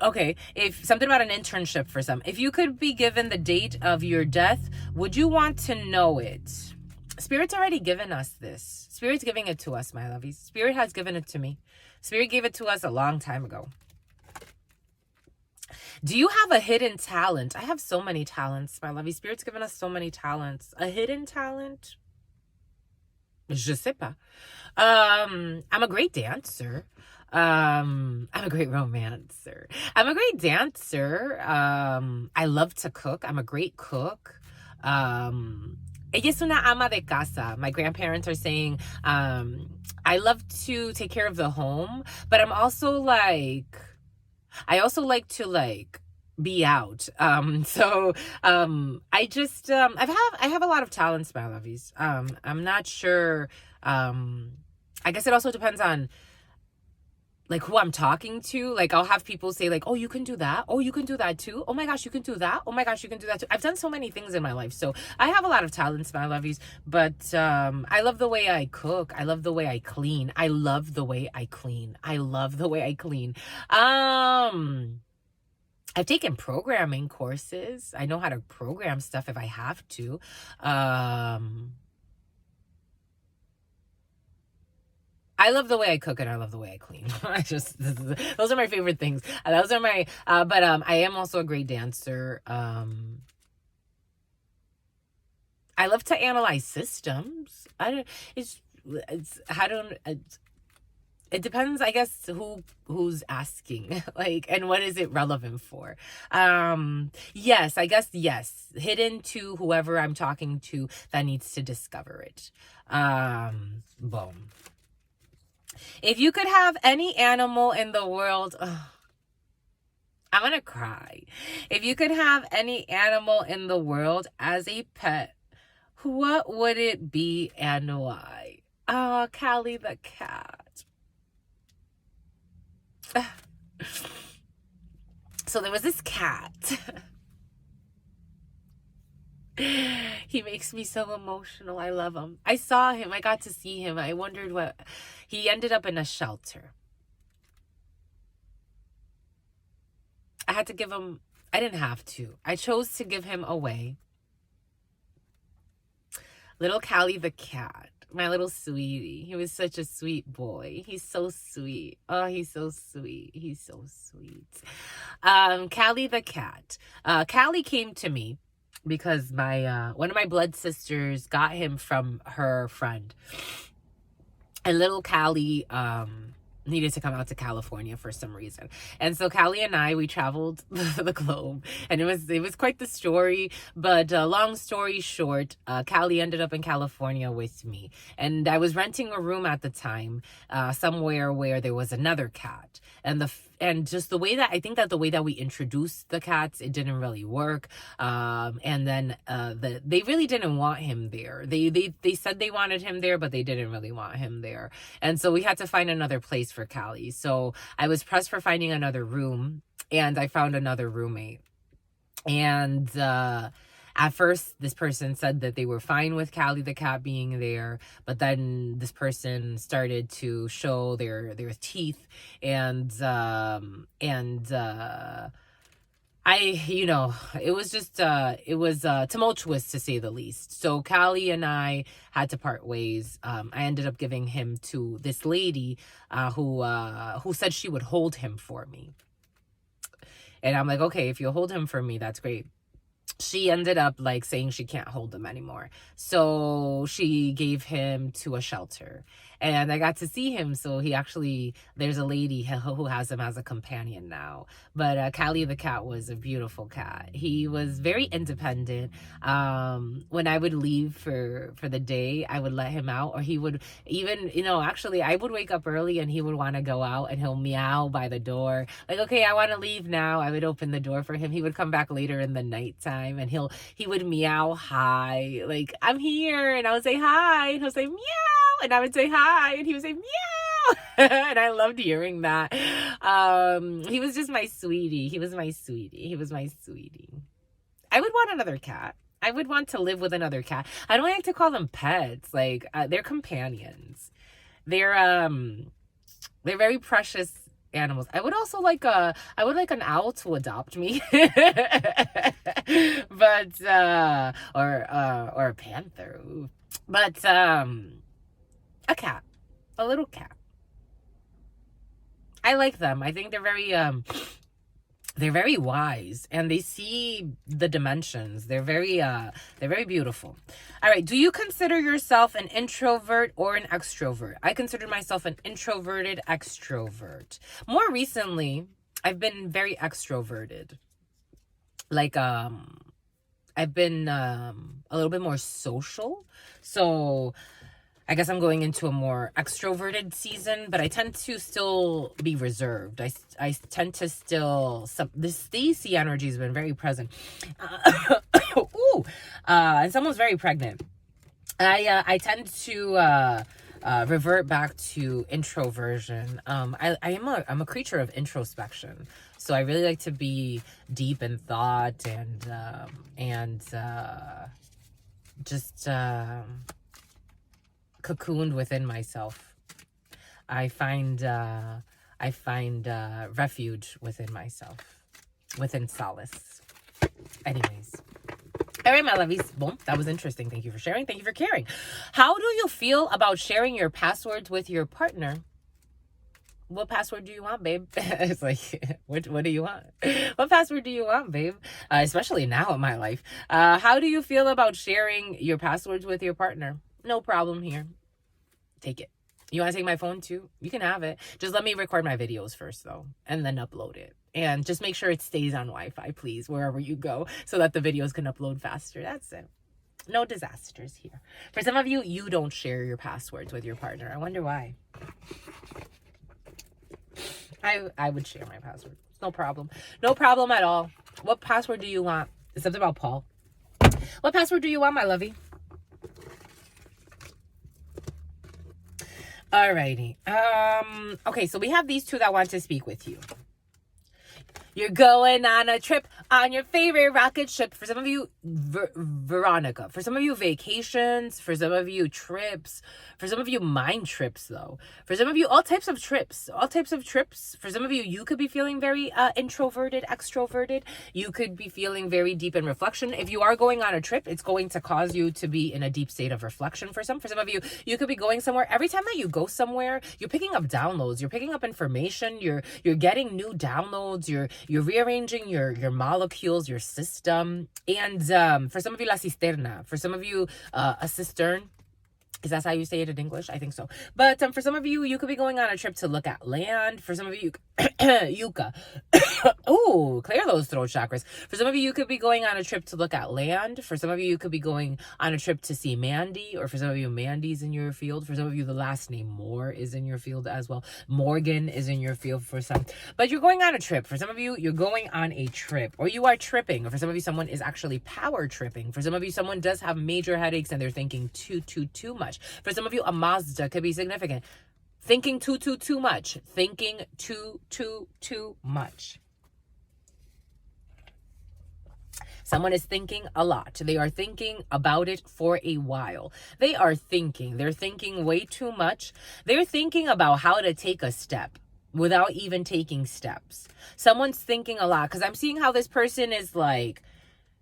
Okay, if something about an internship for some. If you could be given the date of your death, would you want to know it? Spirit's already given us this. Spirit's giving it to us, my lovies. Spirit has given it to me. Spirit gave it to us a long time ago. Do you have a hidden talent? I have so many talents, my lovies. Spirit's given us so many talents. A hidden talent? Je sais pas. I'm a great dancer. I'm a great romancer. I'm a great dancer. I love to cook. I'm a great cook. Ella es una ama de casa. My grandparents are saying, I love to take care of the home, but I also like to be out. I have a lot of talents, my lovies. I'm not sure. I guess it also depends on like who I'm talking to. Like, I'll have people say like, oh, you can do that. Oh, you can do that too. Oh my gosh, you can do that. Oh my gosh, you can do that too. I've done so many things in my life. So I have a lot of talents, my lovies, but I love the way I cook. I love the way I clean. I love the way I clean. I love the way I clean. I've taken programming courses. I know how to program stuff if I have to. I love the way I cook and I love the way I clean. Those are my favorite things. Those are my, but I am also a great dancer. I love to analyze systems. It depends, I guess, who's asking, like, and what is it relevant for? Yes, I guess, yes. Hidden to whoever I'm talking to that needs to discover it. Boom. If you could have any animal in the world, I'm gonna cry. If you could have any animal in the world as a pet, what would it be and why? Oh, Callie the cat. So there was this cat. He makes me so emotional. I love him. I saw him. I got to see him. I wondered what... He ended up in a shelter. I had to give him... I didn't have to. I chose to give him away. Little Callie the cat. My little sweetie. He was such a sweet boy. He's so sweet. Oh, he's so sweet. He's so sweet. Callie the cat. Callie came to me because my one of my blood sisters got him from her friend. And little Callie needed to come out to California for some reason. And so Callie and I, we traveled the globe, and it was quite the story. But long story short, Callie ended up in California with me, and I was renting a room at the time, somewhere where there was another cat, and just the way that I think that the way that we introduced the cats, it didn't really work. And then they really didn't want him there. They said they wanted him there, but they didn't really want him there. And so we had to find another place for Callie. So I was pressed for finding another room, and I found another roommate. And at first, this person said that they were fine with Callie the cat being there, but then this person started to show their teeth, and it was just tumultuous, to say the least. So Callie and I had to part ways. I ended up giving him to this lady who said she would hold him for me. And I'm like, okay, if you'll hold him for me, that's great. She ended up like saying she can't hold him anymore. So she gave him to a shelter. And I got to see him. So there's a lady who has him as a companion now. But Callie the cat was a beautiful cat. He was very independent. When I would leave for the day, I would let him out. Or he would even, I would wake up early and he would want to go out, and he'll meow by the door. Like, okay, I want to leave now. I would open the door for him. He would come back later in the nighttime, and he would meow hi. Like, I'm here. And I would say hi. And he'll say meow. And I would say hi, and he would say meow. And I loved hearing that. He was just my sweetie. He was my sweetie. I would want another cat. I would want to live with another cat. I don't like to call them pets. Like, they're companions. They're very precious animals. I would also like an owl to adopt me. But or a panther. But a cat, a little cat. I like them. I think they're very wise, and they see the dimensions. They're very beautiful. All right. Do you consider yourself an introvert or an extrovert? I consider myself an introverted extrovert. More recently, I've been very extroverted. Like, I've been a little bit more social. So I guess I'm going into a more extroverted season, but I tend to still be reserved. I tend to still, this Stacy energy has been very present. And someone's very pregnant. I tend to revert back to introversion. I'm a creature of introspection. So I really like to be deep in thought and just cocooned within myself. I find refuge within myself, within solace. Anyways. All right, my lovies. Boom. That was interesting. Thank you for sharing. Thank you for caring. How do you feel about sharing your passwords with your partner? What password do you want, babe? It's like, what do you want? What password do you want, babe? Especially now in my life. How do you feel about sharing your passwords with your partner? No problem here. Take it. You want to take my phone too? You can have it. Just let me record my videos first, though, and then upload it. And just make sure it stays on Wi-Fi, please, wherever you go, so that the videos can upload faster. That's it. No disasters here. For some of you, you don't share your passwords with your partner. I wonder why. I would share my password. No problem. No problem at all. What password do you want? It's something about Paul. What password do you want, my lovey? Alrighty. Okay, so we have these two that want to speak with you. You're going on a trip on your favorite rocket ship. For some of you, Veronica. For some of you, vacations. For some of you, trips. For some of you, mind trips, though. For some of you, all types of trips. All types of trips. For some of you, you could be feeling very introverted, extroverted. You could be feeling very deep in reflection. If you are going on a trip, it's going to cause you to be in a deep state of reflection. For some of you, you could be going somewhere. Every time that you go somewhere, you're picking up downloads. You're picking up information. You're getting new downloads. You're rearranging your molecules, your system. And for some of you, la cisterna. For some of you, a cistern. Is that how you say it in English? I think so. But for some of you, you could be going on a trip to look at land. For some of you, Yuka. Oh, clear those throat chakras. For some of you, you could be going on a trip to look at land. For some of you, you could be going on a trip to see Mandy. Or for some of you, Mandy's in your field. For some of you, the last name Moore is in your field as well. Morgan is in your field for some. But you're going on a trip. For some of you, you're going on a trip. Or you are tripping. Or for some of you, someone is actually power tripping. For some of you, someone does have major headaches and they're thinking too much. For some of you, a Mazda could be significant. Thinking too much. Thinking too much. Someone is thinking a lot. They are thinking about it for a while. They are thinking. They're thinking way too much. They're thinking about how to take a step without even taking steps. Someone's thinking a lot because I'm seeing how this person is like,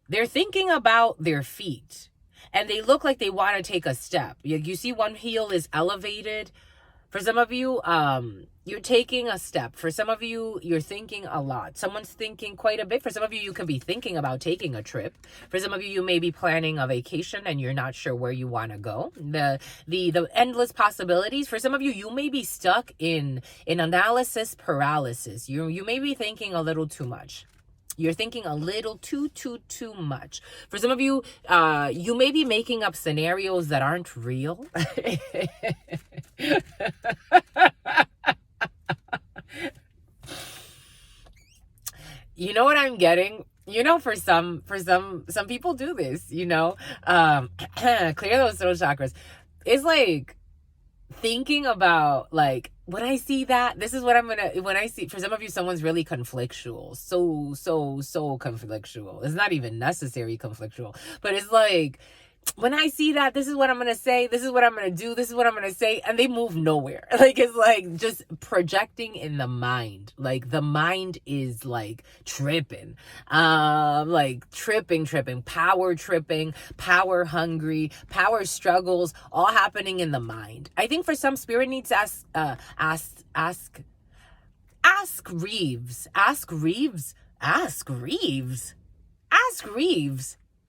they're thinking about their feet. And they look like they want to take a step. You see one heel is elevated. For some of you, you're taking a step. For some of you, you're thinking a lot. Someone's thinking quite a bit. For some of you, you could be thinking about taking a trip. For some of you, you may be planning a vacation and you're not sure where you want to go. The endless possibilities. For some of you, you may be stuck in analysis paralysis. You may be thinking a little too much. You're thinking a little too much. For some of you, you may be making up scenarios that aren't real. You know what I'm getting? You know, for some people do this, clear those throat chakras. It's like thinking about like, when I see that, this is what when I see, for some of you, someone's really conflictual. So conflictual. It's not even necessary conflictual, but it's like, when I see that, this is what I'm going to say, this is what I'm going to do, this is what I'm going to say, and they move nowhere. Like, it's like just projecting in the mind. Like, the mind is like tripping, tripping, power hungry, power struggles, all happening in the mind. I think for some, spirit needs to ask Reeves.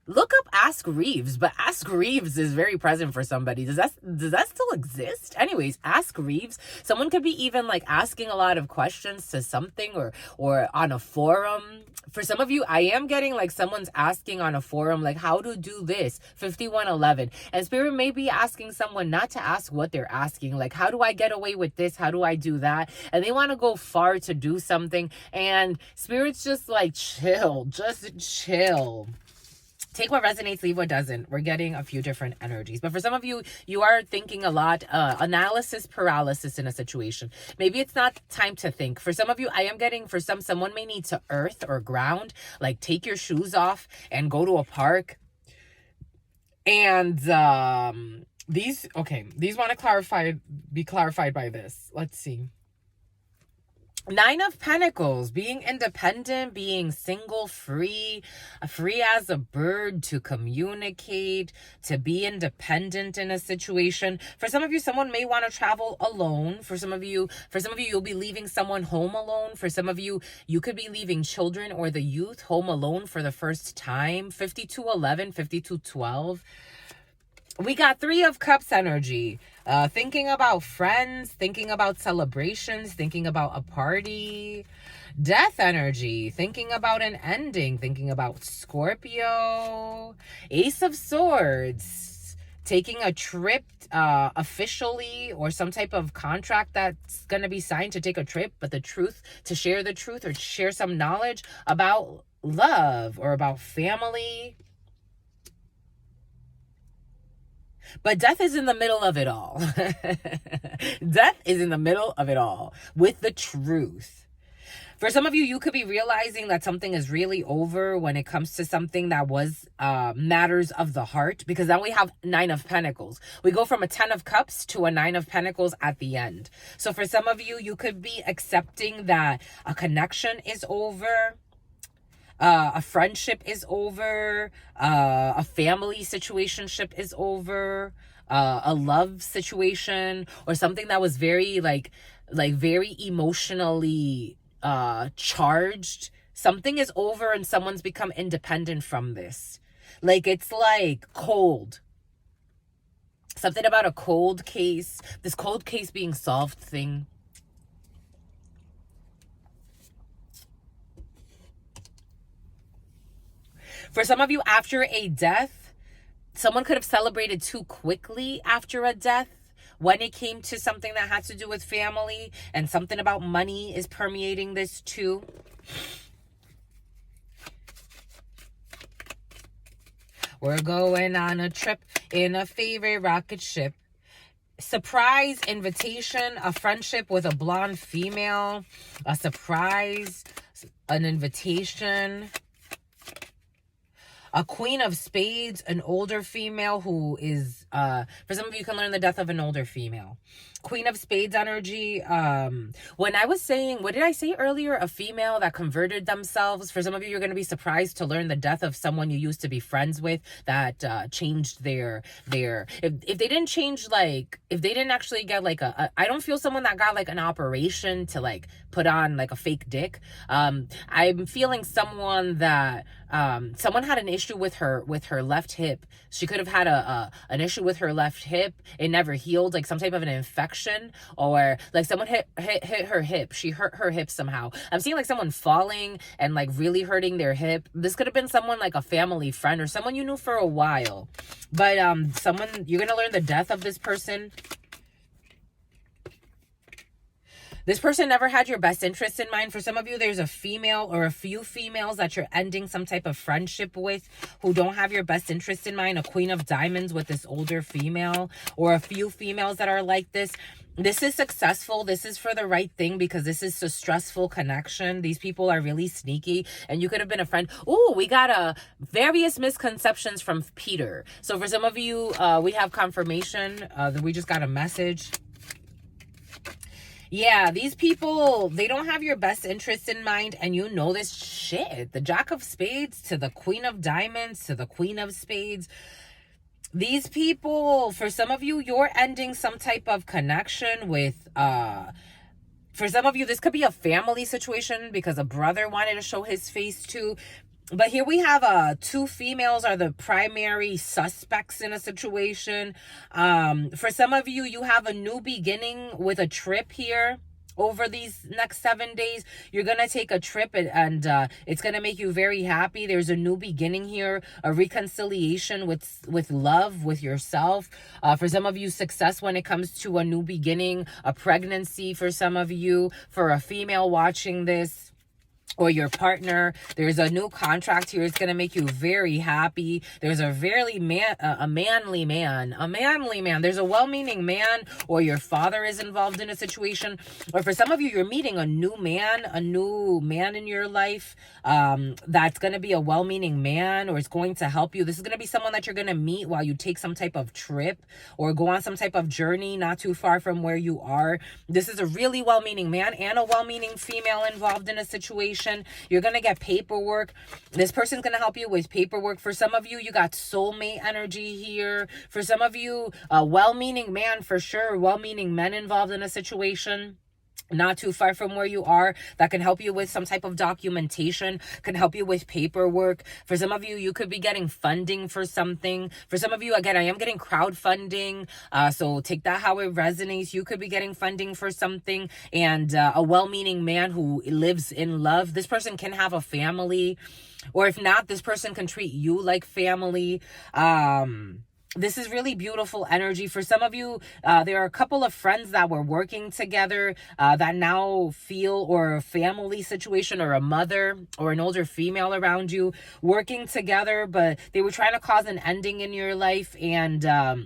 Look up Ask Reeves, but Ask Reeves is very present for somebody. Does that still exist? Anyways, Ask Reeves. Someone could be even like asking a lot of questions to something or on a forum. For some of you, I am getting like someone's asking on a forum, like how to do this, 5111. And Spirit may be asking someone not to ask what they're asking, like how do I get away with this? How do I do that? And they want to go far to do something. And Spirit's just like, just chill. Take what resonates, leave what doesn't. We're getting a few different energies. But for some of you, you are thinking a lot, analysis paralysis in a situation. Maybe it's not time to think. For some of you, I am getting, for someone may need to earth or ground, like take your shoes off and go to a park. And these want to be clarified by this. Let's see. 9 of Pentacles, being independent, being single, free as a bird, to communicate, to be independent in a situation. For some of you, someone may want to travel alone. For some of you, you'll be leaving someone home alone. For some of you, you could be leaving children or the youth home alone for the first time. 5211, 5212. We got 3 of Cups energy. Thinking about friends, thinking about celebrations, thinking about a party. Death energy, thinking about an ending, thinking about Scorpio. Ace of Swords, taking a trip officially, or some type of contract that's going to be signed to take a trip, but to share the truth or share some knowledge about love or about family. But death is in the middle of it all. Death is in the middle of it all with the truth. For some of you, you could be realizing that something is really over when it comes to something that was matters of the heart. Because now we have 9 of Pentacles. We go from a 10 of Cups to a 9 of Pentacles at the end. So for some of you, you could be accepting that a connection is over. A friendship is over, a family situationship is over, a love situation, or something that was very very emotionally charged. Something is over and someone's become independent from this. Like, it's like cold. Something about a cold case, this cold case being solved thing. For some of you, after a death, someone could have celebrated too quickly after a death when it came to something that had to do with family, and something about money is permeating this too. We're going on a trip in a favorite rocket ship. Surprise invitation, a friendship with a blonde female, a surprise, an invitation. A queen of spades, an older female who is, for some of you can learn the death of an older female. Queen of spades energy. When I was saying, what did I say earlier? A female that converted themselves. For some of you, you're going to be surprised to learn the death of someone you used to be friends with that changed their, if they didn't change, like, if they didn't actually get like I don't feel someone that got like an operation to like put on like a fake dick. I'm feeling someone that, someone had an issue with her left hip. She could have had an issue with her left hip. It never healed, like some type of an infection, or like someone hit her hip. She hurt her hip somehow. I'm seeing like someone falling and like really hurting their hip. This could have been someone like a family friend or someone you knew for a while. But someone, you're gonna learn the death of this person. This person never had your best interest in mind. For some of you, there's a female or a few females that you're ending some type of friendship with who don't have your best interest in mind. A queen of diamonds with this older female, or a few females that are like this. This is successful. This is for the right thing, because this is a stressful connection. These people are really sneaky, and you could have been a friend. Oh, we got various misconceptions from Peter. So for some of you, we have confirmation that we just got a message. Yeah, these people, they don't have your best interest in mind, and you know this shit. The Jack of Spades to the Queen of Diamonds to the Queen of Spades. These people, for some of you, you're ending some type of connection with, for some of you, this could be a family situation because a brother wanted to show his face too. But here we have two females are the primary suspects in a situation. For some of you, you have a new beginning with a trip here. Over these next 7 days, you're going to take a trip, and it's going to make you very happy. There's a new beginning here, a reconciliation with love, with yourself. For some of you, success when it comes to a new beginning, a pregnancy for some of you. For a female watching this, or your partner, there's a new contract here. It's going to make you very happy. There's a very manly man. There's a well-meaning man, or your father is involved in a situation. Or for some of you, you're meeting a new man in your life. That's going to be a well-meaning man, or it's going to help you. This is going to be someone that you're going to meet while you take some type of trip or go on some type of journey not too far from where you are. This is a really well-meaning man and a well-meaning female involved in a situation. You're going to get paperwork. This person's going to help you with paperwork. For some of you, you got soulmate energy here. For some of you, a well-meaning man for sure. Well-meaning men involved in a situation not too far from where you are that can help you with some type of documentation, can help you with paperwork. For some of you, you could be getting funding for something. For some of you, again, I am getting crowdfunding. So take that how it resonates. You could be getting funding for something, and a well-meaning man who lives in love. This person can have a family, or if not, this person can treat you like family. This is really beautiful energy. For some of you, there are a couple of friends that were working together that now feel, or a family situation, or a mother or an older female around you working together, but they were trying to cause an ending in your life, and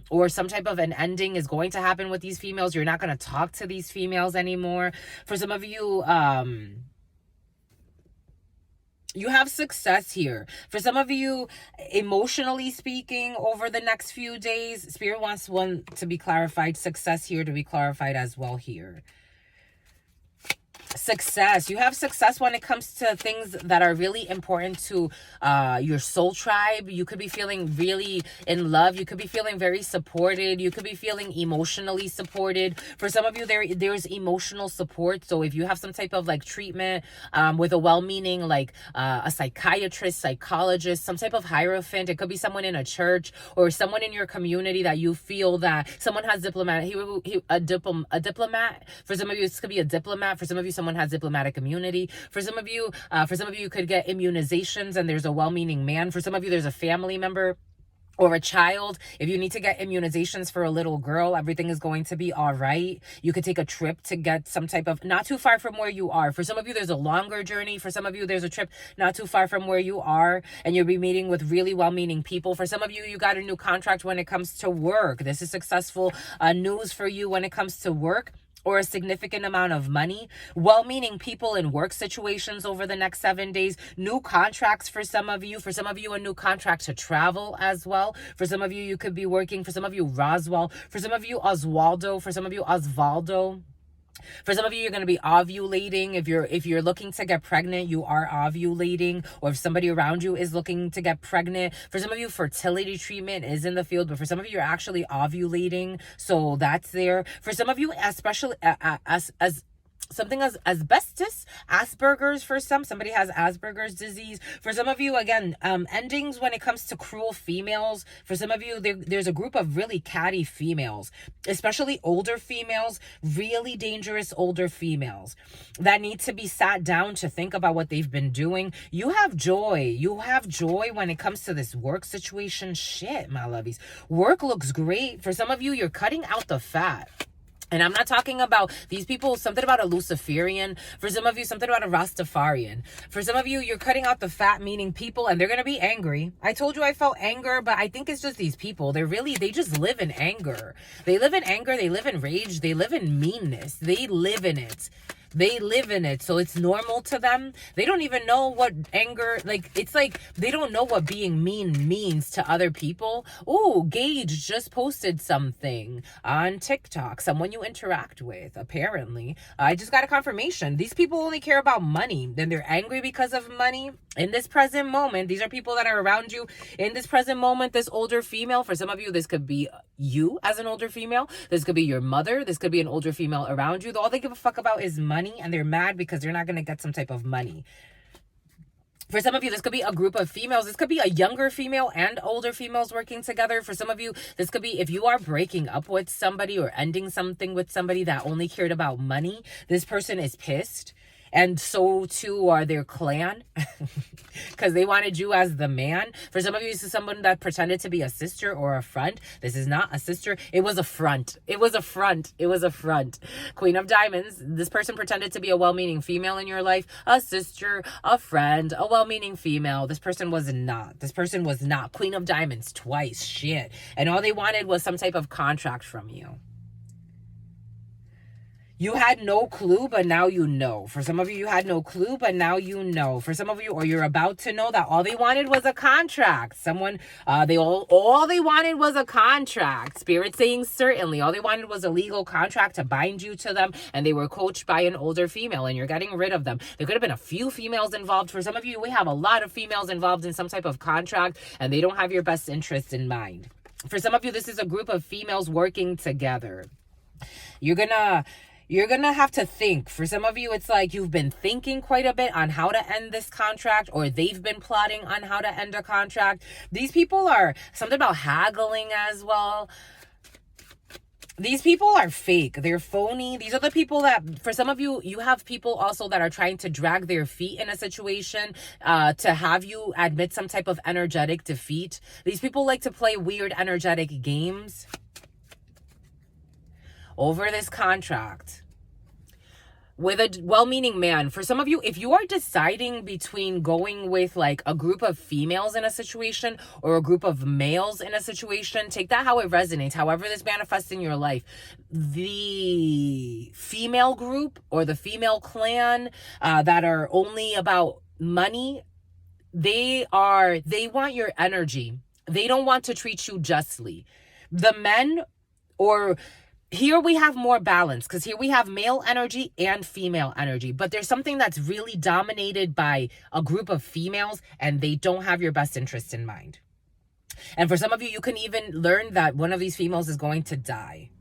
or some type of an ending is going to happen with these females. You're not going to talk to these females anymore. For some of you, you have success here. For some of you, emotionally speaking, over the next few days, Spirit wants one to be clarified. Success here to be clarified as well here. Success. You have success when it comes to things that are really important to your soul tribe. You could be feeling really in love. You could be feeling very supported. You could be feeling emotionally supported. For some of you, there's emotional support. So if you have some type of like treatment with a well-meaning like a psychiatrist, psychologist, some type of hierophant, it could be someone in a church or someone in your community that you feel that someone has diplomat. A diplomat. For some of you, this could be a diplomat. For some of you, someone has diplomatic immunity. For some of you, you could get immunizations and there's a well-meaning man. For some of you, there's a family member or a child. If you need to get immunizations for a little girl, everything is going to be all right. You could take a trip to get some type of, not too far from where you are. For some of you, there's a longer journey. For some of you, there's a trip not too far from where you are, and you'll be meeting with really well-meaning people. For some of you, you got a new contract when it comes to work. This is successful news for you when it comes to work, or a significant amount of money. Well-meaning people in work situations over the next 7 days. New contracts for some of you. For some of you, a new contract to travel as well. For some of you, you could be working. For some of you, Roswell. For some of you, Oswaldo. For some of you, Osvaldo. For some of you, you're going to be ovulating. If you're looking to get pregnant, you are ovulating. Or if somebody around you is looking to get pregnant. For some of you, fertility treatment is in the field. But for some of you, you're actually ovulating. So that's there. For some of you, especially as something as asbestos, Asperger's for somebody has Asperger's disease. For some of you, again, endings when it comes to cruel females. For some of you, there's a group of really catty females, especially older females, really dangerous older females that need to be sat down to think about what they've been doing. You have joy. You have joy when it comes to this work situation. Shit, my lovies. Work looks great. For some of you, you're cutting out the fat. And I'm not talking about these people, something about a Luciferian. For some of you, something about a Rastafarian. For some of you, you're cutting out the fat, meaning people, and they're going to be angry. I told you I felt anger, but I think it's just these people. They just live in anger. They live in anger. They live in rage. They live in meanness. They live in it. They live in it, so it's normal to them. They don't even know what anger, like, it's like they don't know what being mean means to other people. Ooh, Gage just posted something on TikTok, someone you interact with, apparently. I just got a confirmation. These people only care about money. Then they're angry because of money. In this present moment, these are people that are around you. In this present moment, this older female, for some of you, this could be you as an older female. This could be your mother. This could be an older female around you. All they give a fuck about is money, and they're mad because they're not going to get some type of money. For some of you, this could be a group of females. This could be a younger female and older females working together. For some of you, this could be if you are breaking up with somebody or ending something with somebody that only cared about money. This person is pissed. And so too are their clan, because they wanted you as the man. For some of you, this is someone that pretended to be a sister or a friend. This is not a sister. It was a front. It was a front. It was a front. Queen of Diamonds. This person pretended to be a well-meaning female in your life. A sister, a friend, a well-meaning female. This person was not. This person was not. Queen of Diamonds twice. Shit. And all they wanted was some type of contract from you. You had no clue, but now you know. For some of you, you had no clue, but now you know. For some of you, or you're about to know that all they wanted was a contract. Someone, all they wanted was a contract. Spirit saying certainly. All they wanted was a legal contract to bind you to them, and they were coached by an older female, and you're getting rid of them. There could have been a few females involved. For some of you, we have a lot of females involved in some type of contract, and they don't have your best interests in mind. For some of you, this is a group of females working together. You're gonna have to think. For some of you, it's like you've been thinking quite a bit on how to end this contract, or they've been plotting on how to end a contract. These people are something about haggling as well. These people are fake. They're phony. These are the people that, for some of you, you have people also that are trying to drag their feet in a situation to have you admit some type of energetic defeat. These people like to play weird energetic games over this contract with a well-meaning man. For some of you, if you are deciding between going with like a group of females in a situation or a group of males in a situation, take that how it resonates, however this manifests in your life. The female group or the female clan that are only about money, they want your energy. They don't want to treat you justly. The men, or here we have more balance, because here we have male energy and female energy, but there's something that's really dominated by a group of females, and they don't have your best interest in mind. And for some of you, you can even learn that one of these females is going to die,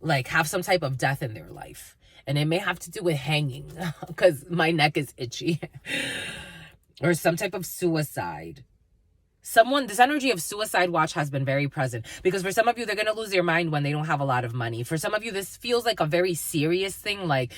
like have some type of death in their life. And it may have to do with hanging, because my neck is itchy, or some type of suicide. This energy of suicide watch has been very present, because for some of you, they're going to lose their mind when they don't have a lot of money. For some of you, this feels like a very serious thing, like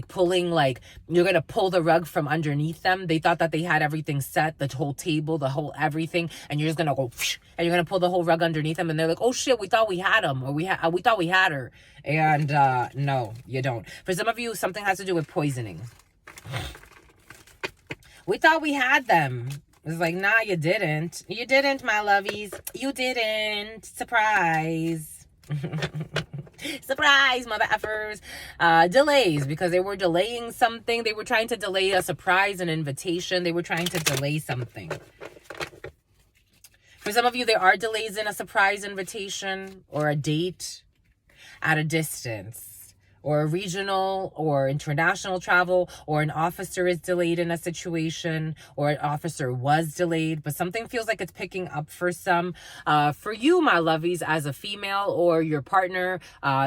pulling, like you're going to pull the rug from underneath them. They thought that they had everything set, the whole table, the whole everything, and you're just going to go, and you're going to pull the whole rug underneath them, and they're like, oh shit, we thought we had him, or we thought we had her. And no, you don't. For some of you, something has to do with poisoning. We thought we had them. It's like, nah, you didn't. You didn't, my lovies. You didn't. Surprise. Surprise, mother effers. Delays, because they were delaying something. They were trying to delay a surprise, an invitation. They were trying to delay something. For some of you, there are delays in a surprise invitation or a date at a distance, or a regional or international travel, or an officer is delayed in a situation, or an officer was delayed, but something feels like it's picking up for some. For you, my lovies, as a female or your partner,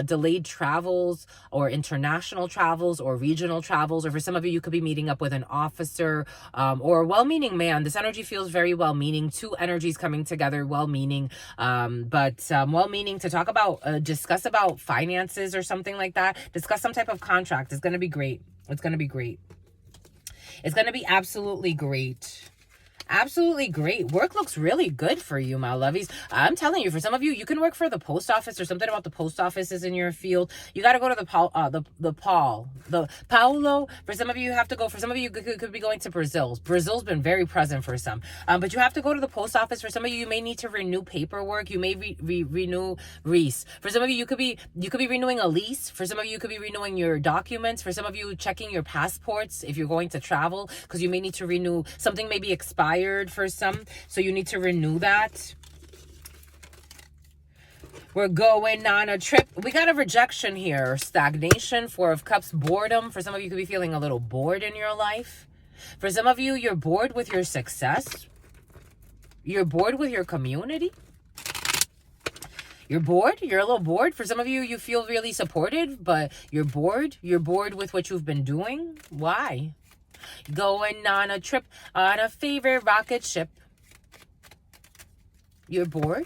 delayed travels or international travels or regional travels, or for some of you, you could be meeting up with an officer or a well-meaning man. This energy feels very well-meaning. Two energies coming together, well-meaning, but well-meaning to talk about, discuss about finances or something like that. Discuss some type of contract. It's going to be great. It's going to be great. It's going to be absolutely great. Absolutely great. Work looks really good for you, my lovies. I'm telling you, for some of you, you can work for the post office, or something about the post office is in your field. You got to go to the Paulo. For some of you, you have to go. For some of you, could be going to Brazil. Brazil's been very present for some. But you have to go to the post office. For some of you, you may need to renew paperwork. You may renew lease. For some of you, you could be renewing a lease. For some of you, you could be renewing your documents. For some of you, checking your passports if you're going to travel, because you may need to renew something. May be expired for some, so you need to renew that. We're going on a trip. We got a rejection here. Stagnation, Four of Cups, boredom. For some of you, could be feeling a little bored in your life. For some of you, you're bored with your success. You're bored with your community. You're bored. You're a little bored. For some of you, you feel really supported, but you're bored. You're bored with what you've been doing. Why? Going on a trip on a favorite rocket ship. You're bored?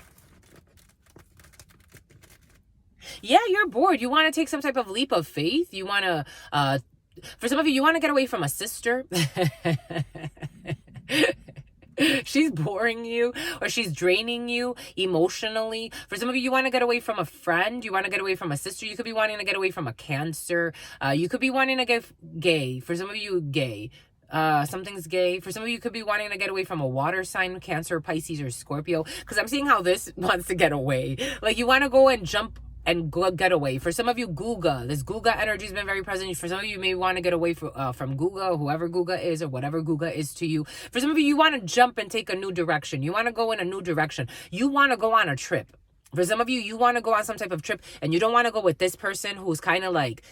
Yeah, you're bored. You want to take some type of leap of faith. You want to, for some of you, you want to get away from a sister. She's boring you, or she's draining you emotionally. For some of you, you want to get away from a friend. You want to get away from a sister. You could be wanting to get away from a Cancer. You could be wanting to get gay. For some of you, gay. Something's gay. For some of you, could be wanting to get away from a water sign, Cancer, Pisces, or Scorpio. Because I'm seeing how this wants to get away. Like, you want to go and jump and get away. For some of you, Guga. This Guga energy has been very present. For some of you, may want to get away from Guga, whoever Guga is, or whatever Guga is to you. For some of you, you want to jump and take a new direction. You want to go in a new direction. You want to go on a trip. For some of you, you want to go on some type of trip, and you don't want to go with this person who's kind of like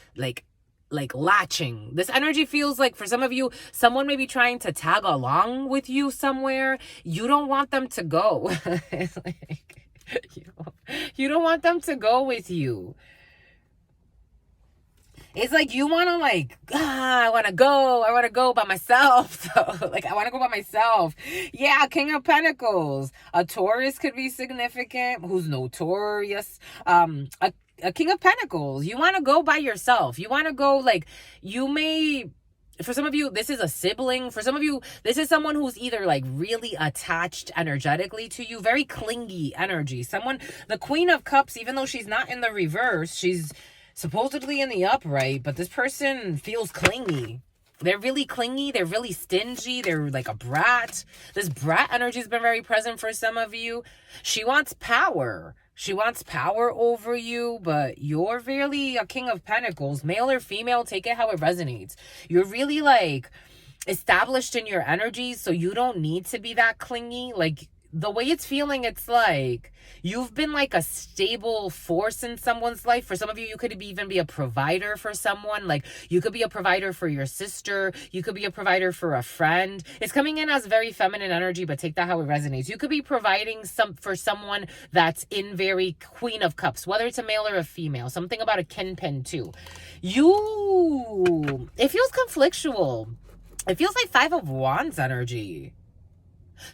latching. This energy feels like, for some of you, someone may be trying to tag along with you somewhere. You don't want them to go. It's like, you don't want them to go with you. It's like you want to I want to go by myself. So, like, I want to go by myself. Yeah, King of Pentacles. A Taurus could be significant, who's notorious. A King of Pentacles. You want to go by yourself. You want to go, you may... For some of you, this is a sibling. For some of you, this is someone who's either really attached energetically to you, very clingy energy. The Queen of Cups, even though she's not in the reverse, she's supposedly in the upright, but this person feels clingy. They're really clingy. They're really stingy. They're like a brat. This brat energy has been very present for some of you. She wants power. She wants power over you, but you're really a King of Pentacles. Male or female, take it how it resonates. You're really established in your energies, so you don't need to be that clingy. the way it's feeling, it's like you've been like a stable force in someone's life. For some of you, you could even be a provider for someone. Like you could be a provider for your sister. You could be a provider for a friend. It's coming in as very feminine energy, but take that how it resonates. You could be providing for someone that's in very Queen of Cups, whether it's a male or a female. Something about a kinpin too. It feels conflictual. It feels like Five of Wands energy.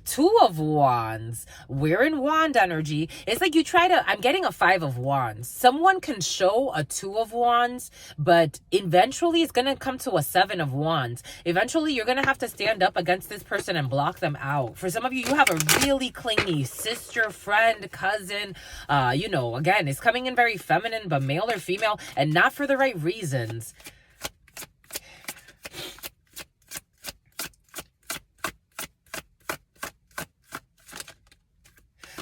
Two of Wands. We're in wand energy. It's like I'm getting a Five of Wands. Someone can show a Two of Wands, but eventually it's going to come to a Seven of Wands. Eventually you're going to have to stand up against this person and block them out. For some of you, you have a really clingy sister, friend, cousin. Again, it's coming in very feminine, but male or female, and not for the right reasons.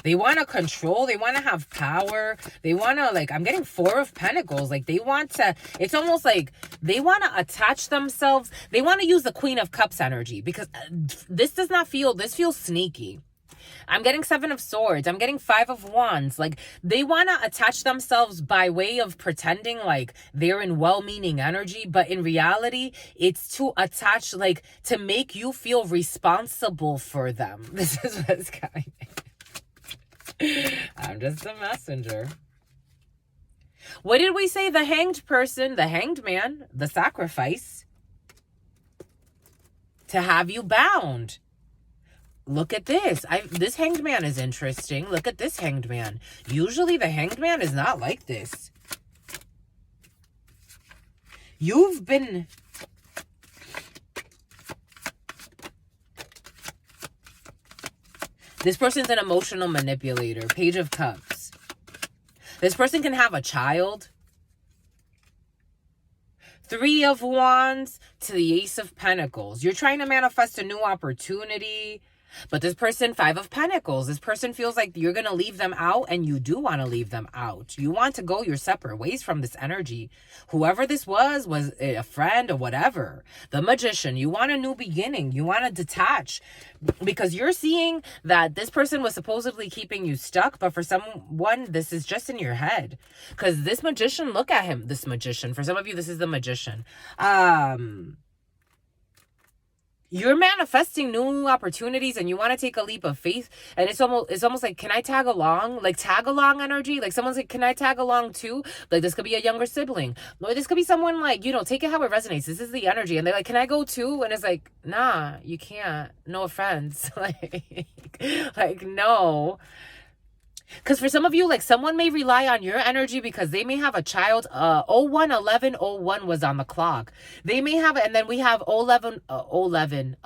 They want to control. They want to have power. They want to, I'm getting Four of Pentacles. It's almost like they want to attach themselves. They want to use the Queen of Cups energy because this feels sneaky. I'm getting Seven of Swords. I'm getting Five of Wands. They want to attach themselves by way of pretending like they're in well-meaning energy. But in reality, it's to attach, to make you feel responsible for them. This is what's coming. I'm just a messenger. What did we say? The hanged person, the hanged man, the sacrifice to have you bound. Look at this. This hanged man is interesting. Look at this hanged man. Usually the hanged man is not like this. You've been... This person's an emotional manipulator. Page of Cups. This person can have a child. Three of Wands to the Ace of Pentacles. You're trying to manifest a new opportunity. But this person, Five of Pentacles, this person feels like you're going to leave them out, and you do want to leave them out. You want to go your separate ways from this energy. Whoever this was a friend or whatever. The Magician, you want a new beginning. You want to detach because you're seeing that this person was supposedly keeping you stuck, but for someone, this is just in your head. Because this Magician, look at him, this Magician. For some of you, this is the Magician. You're manifesting new opportunities and you want to take a leap of faith. And it's almost like, can I tag along? Like tag along energy. Like someone's like, can I tag along too? Like this could be a younger sibling. Or this could be someone take it how it resonates. This is the energy. And they're like, can I go too? And it's like, nah, you can't. No offense. No. Because for some of you, someone may rely on your energy because they may have a child. 011101 was on the clock. They may have, and then we have 11, Evelyn.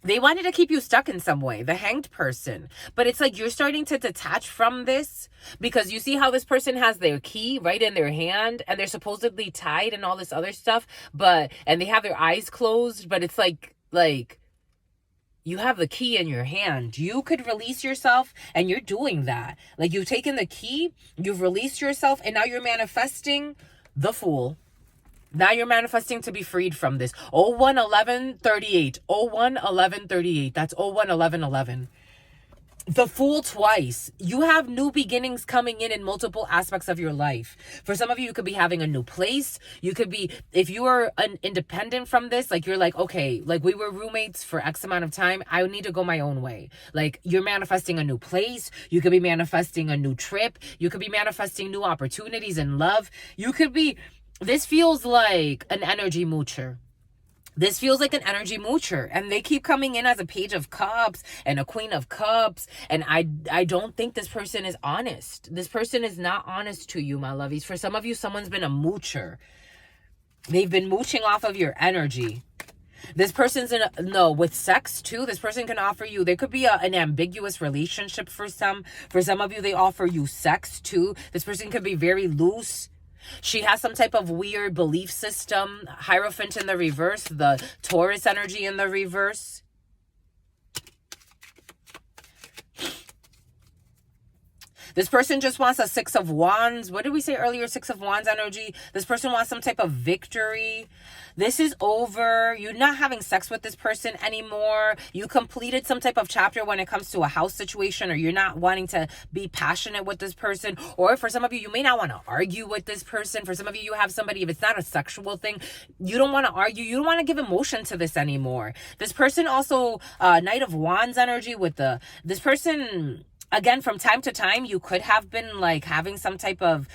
They wanted to keep you stuck in some way, the hanged person. But it's like you're starting to detach from this because you see how this person has their key right in their hand and they're supposedly tied and all this other stuff. And they have their eyes closed, but it's like, you have the key in your hand. You could release yourself, and you're doing that. You've taken the key, you've released yourself, and now you're manifesting the Fool. Now you're manifesting to be freed from this. 011138. 011138. That's 011111. The Fool twice. You have new beginnings coming in multiple aspects of your life. For some of you, you could be having a new place. You could be, if you are independent from this, you're okay, we were roommates for X amount of time. I need to go my own way. You're manifesting a new place. You could be manifesting a new trip. You could be manifesting new opportunities in love. This feels like an energy moocher. This feels like an energy moocher, and they keep coming in as a Page of Cups and a Queen of Cups, and I don't think this person is honest. This person is not honest to you, my lovies. For some of you, someone's been a moocher. They've been mooching off of your energy. This person's with sex too. This person can offer you, there could be an ambiguous relationship for some. For some of you, they offer you sex too. This person could be very loose. She has some type of weird belief system. Hierophant in the reverse. The Taurus energy in the reverse. This person just wants a Six of Wands. What did we say earlier? Six of Wands energy. This person wants some type of victory. This is over. You're not having sex with this person anymore. You completed some type of chapter when it comes to a house situation, or you're not wanting to be passionate with this person. Or for some of you, you may not want to argue with this person. For some of you, you have somebody, if it's not a sexual thing, you don't want to argue. You don't want to give emotion to this anymore. This person also, Knight of Wands energy with this person... Again, from time to time, you could have been like having some type of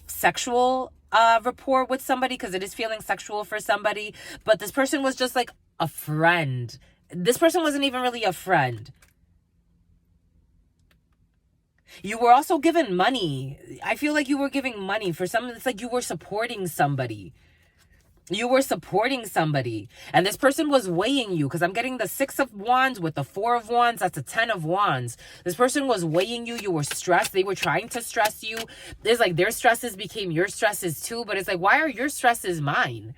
sexual rapport with somebody, because it is feeling sexual for somebody. But this person was just like a friend. This person wasn't even really a friend. You were also given money. I feel like you were giving money for some. It's like you were supporting somebody. You were supporting somebody, and this person was weighing you, because I'm getting the Six of Wands with the Four of Wands. That's a 10 of Wands. This person was weighing you. You were stressed. They were trying to stress you. It's like their stresses became your stresses too, but it's like, why are your stresses mine?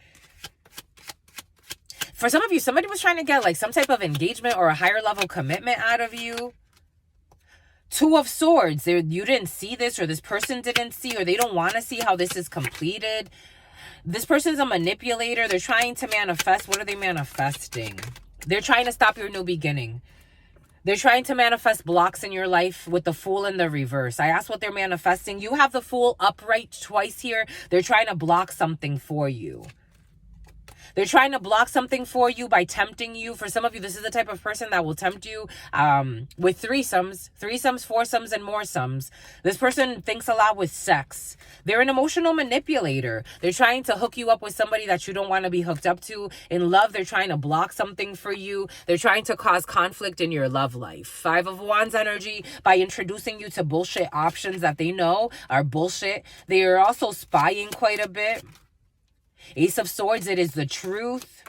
For some of you, somebody was trying to get like some type of engagement or a higher level commitment out of you. Two of Swords. You didn't see this, or this person didn't see, or they don't want to see how this is completed. This person's a manipulator. They're trying to manifest. What are they manifesting? They're trying to stop your new beginning. They're trying to manifest blocks in your life with the Fool in the reverse. I asked what they're manifesting. You have the Fool upright twice here. They're trying to block something for you. They're trying to block something for you by tempting you. For some of you, this is the type of person that will tempt you with threesomes, foursomes, and more sums. This person thinks a lot with sex. They're an emotional manipulator. They're trying to hook you up with somebody that you don't want to be hooked up to. In love, they're trying to block something for you. They're trying to cause conflict in your love life. Five of Wands energy by introducing you to bullshit options that they know are bullshit. They are also spying quite a bit. Ace of Swords, it is the truth.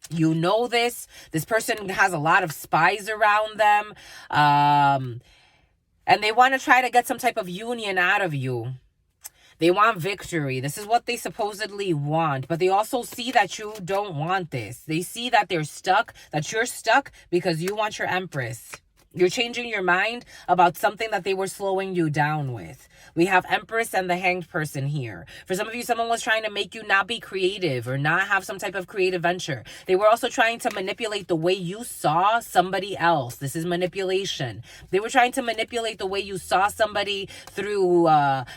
You know this. This person has a lot of spies around them. And they want to try to get some type of union out of you. They want victory. This is what they supposedly want. But they also see that you don't want this. They see that they're stuck, that you're stuck because you want your Empress. You're changing your mind about something that they were slowing you down with. We have Empress and the Hanged person here. For some of you, someone was trying to make you not be creative or not have some type of creative venture. They were also trying to manipulate the way you saw somebody else. This is manipulation. They were trying to manipulate the way you saw somebody through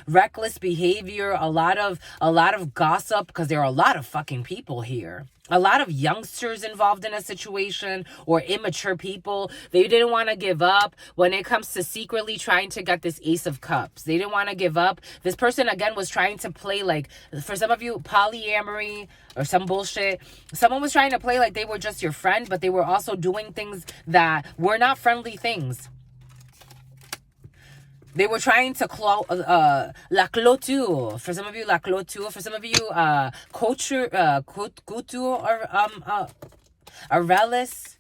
reckless behavior, a lot of gossip, because there are a lot of fucking people here. A lot of youngsters involved in a situation, or immature people. They didn't want to give up when it comes to secretly trying to get this Ace of Cups. They didn't want to give up. This person, again, was trying to play like, for some of you, polyamory or some bullshit. Someone was trying to play like they were just your friend, but they were also doing things that were not friendly things. They were trying to la clôture. For some of you, la clôture. For some of you, couture, or Aurelis.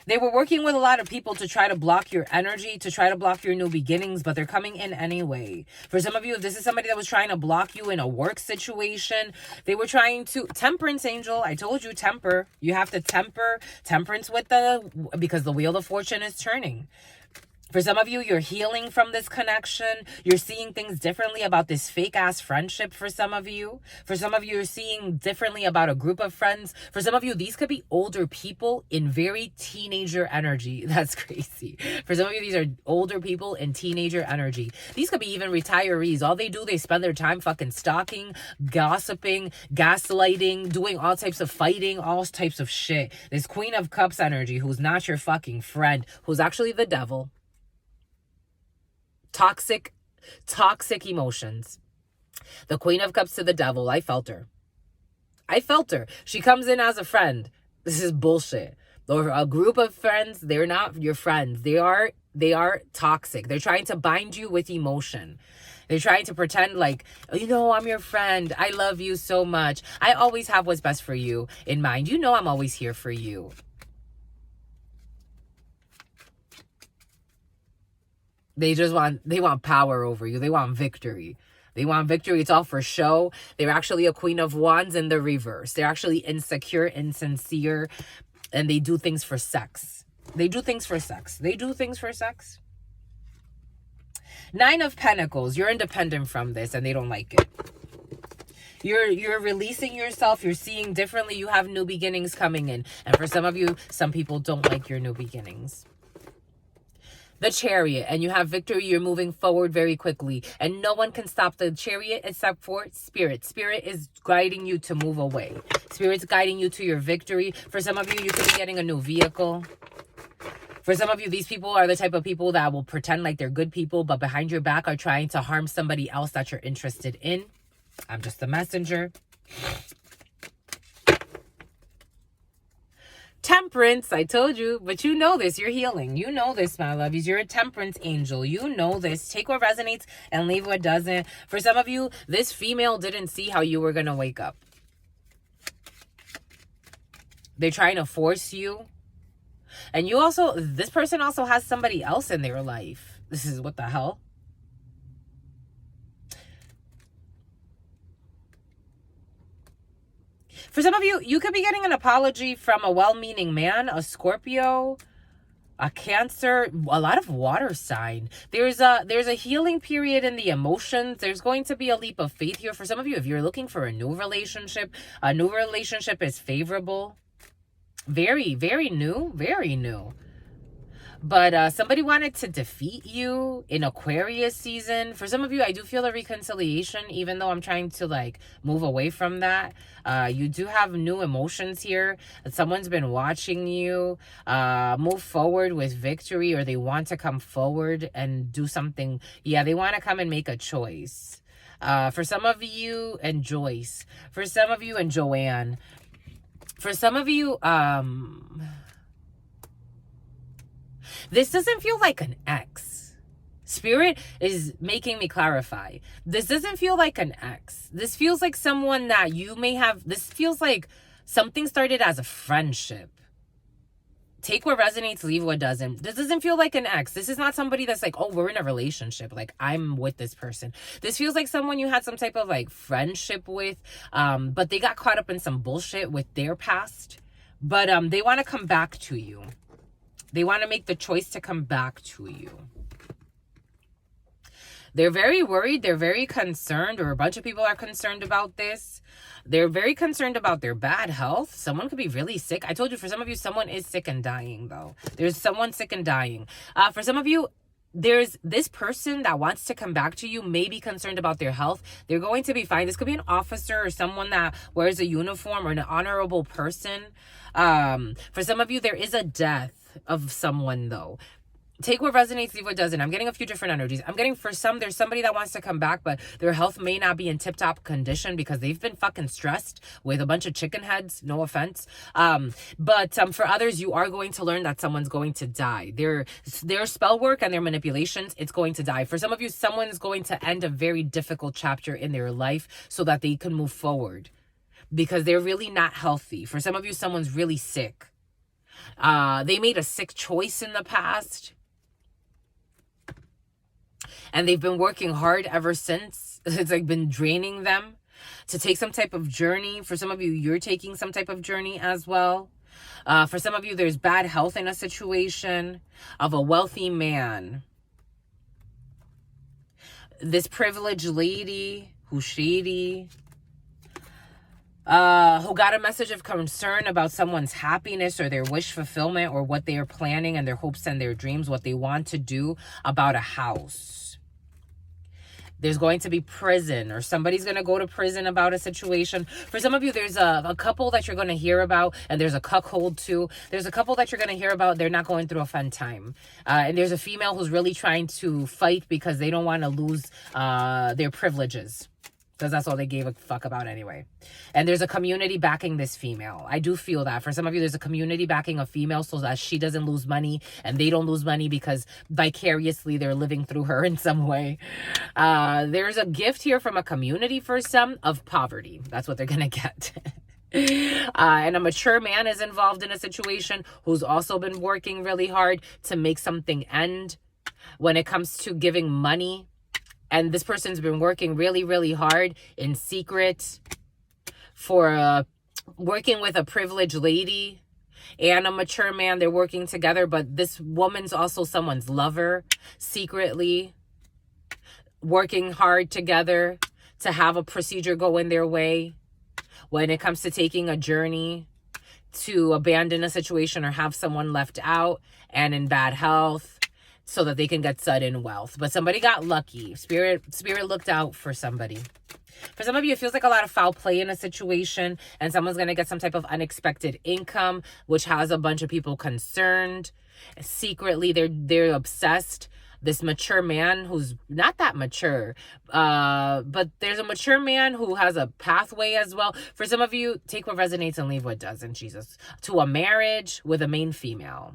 They were working with a lot of people to try to block your energy, to try to block your new beginnings, but they're coming in anyway. For some of you, if this is somebody that was trying to block you in a work situation, they were trying to... Temperance angel, I told you, temper. You have to temper. Temperance with because the wheel of fortune is turning. For some of you, you're healing from this connection. You're seeing things differently about this fake-ass friendship for some of you. For some of you, you're seeing differently about a group of friends. For some of you, these could be older people in very teenager energy. That's crazy. For some of you, these are older people in teenager energy. These could be even retirees. All they do, they spend their time fucking stalking, gossiping, gaslighting, doing all types of fighting, all types of shit. This Queen of Cups energy, who's not your fucking friend, who's actually the devil. Toxic emotions. The Queen of Cups to the devil. I felt her. She comes in as a friend. This is bullshit. Or a group of friends, they're not your friends. They are toxic. They're trying to bind you with emotion. They're trying to pretend like, I'm your friend. I love you so much. I always have what's best for you in mind. I'm always here for you. They want power over you. They want victory. It's all for show. They're actually a Queen of Wands in the reverse. They're actually insecure, insincere, and they do things for sex. They do things for sex. Nine of Pentacles. You're independent from this and they don't like it. You're releasing yourself. You're seeing differently. You have new beginnings coming in. And for some of you, some people don't like your new beginnings. The Chariot, and you have victory. You're moving forward very quickly, and no one can stop the Chariot except for Spirit. Spirit is guiding you to move away. Spirit's guiding you to your victory. For some of you, you could be getting a new vehicle. For some of you, these people are the type of people that will pretend like they're good people, but behind your back are trying to harm somebody else that you're interested in. I'm just a messenger. Temperance, I told you, but you know this. You're healing. You know this, my lovies. You're a temperance angel. You know this. Take what resonates and leave what doesn't. For some of you, this female didn't see how you were going to wake up. They're trying to force you. And you also, this person also has somebody else in their life. This is what the hell? For some of you, you could be getting an apology from a well-meaning man, a Scorpio, a Cancer, a lot of water sign. There's a healing period in the emotions. There's going to be a leap of faith here. For some of you, if you're looking for a new relationship is favorable. Very, very new, very new. But somebody wanted to defeat you in Aquarius season. For some of you, I do feel a reconciliation, even though I'm trying to like move away from that. You do have new emotions here. Someone's been watching you move forward with victory, or they want to come forward and do something. Yeah, they want to come and make a choice. For some of you, and Joyce. For some of you, and Joanne. For some of you, this doesn't feel like an ex. Spirit is making me clarify. This doesn't feel like an ex. This feels like someone that you may have. This feels like something started as a friendship. Take what resonates, leave what doesn't. This doesn't feel like an ex. This is not somebody that's like, oh, we're in a relationship. Like, I'm with this person. This feels like someone you had some type of like friendship with, but they got caught up in some bullshit with their past. But they want to come back to you. They want to make the choice to come back to you. They're very worried. They're very concerned, or a bunch of people are concerned about this. They're very concerned about their bad health. Someone could be really sick. I told you, for some of you, someone is sick and dying, though. There's someone sick and dying. For some of you, there's this person that wants to come back to you, may be concerned about their health. They're going to be fine. This could be an officer or someone that wears a uniform, or an honorable person. For some of you, there is a death of someone, though. Take what resonates, leave what doesn't. I'm getting a few different energies. I'm getting, for some, there's somebody that wants to come back, but their health may not be in tip-top condition because they've been fucking stressed with a bunch of chicken heads. No offense. But for others, you are going to learn that someone's going to die. Their spell work and their manipulations, it's going to die. For some of you, someone's going to end a very difficult chapter in their life so that they can move forward, because they're really not healthy. For some of you, someone's really sick. They made a sick choice in the past, and they've been working hard ever since. It's like been draining them to take some type of journey. For some of you, you're taking some type of journey as well. For some of you, there's bad health in a situation of a wealthy man. This privileged lady who's shady, who got a message of concern about someone's happiness or their wish fulfillment, or what they are planning and their hopes and their dreams, what they want to do about a house. There's going to be prison, or somebody's going to go to prison about a situation. For some of you, there's a couple that you're going to hear about, and there's a cuckold too. There's a couple that you're going to hear about. They're not going through a fun time. And there's a female who's really trying to fight because they don't want to lose their privileges, because that's all they gave a fuck about anyway. And there's a community backing this female. I do feel that. For some of you, there's a community backing a female so that she doesn't lose money and they don't lose money, because vicariously they're living through her in some way. There's a gift here from a community for some of poverty. That's what they're going to get. And a mature man is involved in a situation who's also been working really hard to make something end when it comes to giving money. And this person's been working really, really hard in secret for working with a privileged lady and a mature man. They're working together, but this woman's also someone's lover secretly. working hard together to have a procedure go in their way. When it comes to taking a journey to abandon a situation or have someone left out and in bad health so that they can get sudden wealth. But somebody got lucky. Spirit looked out for somebody. For some of you, it feels like a lot of foul play in a situation, and someone's going to get some type of unexpected income, which has a bunch of people concerned. Secretly, they're obsessed. This mature man who's not that mature, but there's a mature man who has a pathway as well. For some of you, take what resonates and leave what doesn't, Jesus. To a marriage with a main female.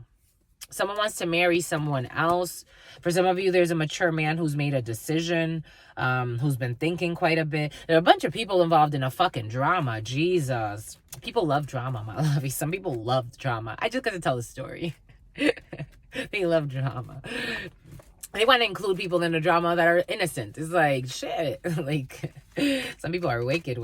Someone wants to marry someone else. For some of you, there's a mature man who's made a decision, who's been thinking quite a bit. There are a bunch of people involved in a fucking drama. Jesus. People love drama, my love. Some people love drama. I just got to tell the story. They love drama. They want to include people in the drama that are innocent. It's like, shit. Like, some people are wicked.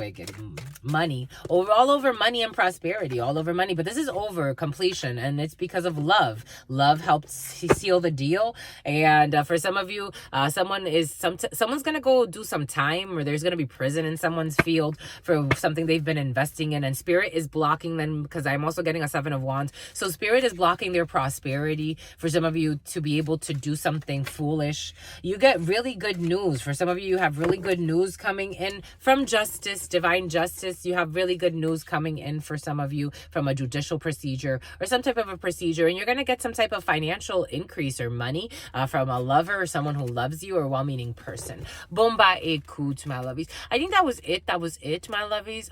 Money. All over money and prosperity. All over money. But this is over completion. And it's because of love. Love helped seal the deal. And for some of you, someone's going to go do some time, or there's going to be prison in someone's field for something they've been investing in. And Spirit is blocking them, because I'm also getting a 7 of Wands. So Spirit is blocking their prosperity for some of you to be able to do something foolish. You get really good news. For some of you have really good news coming in from justice, divine justice. You have really good news coming in for some of you from a judicial procedure or some type of a procedure, and you're going to get some type of financial increase or money from a lover or someone who loves you or a well-meaning person. Bomba écoute, my lovies. I think that was it, my lovies.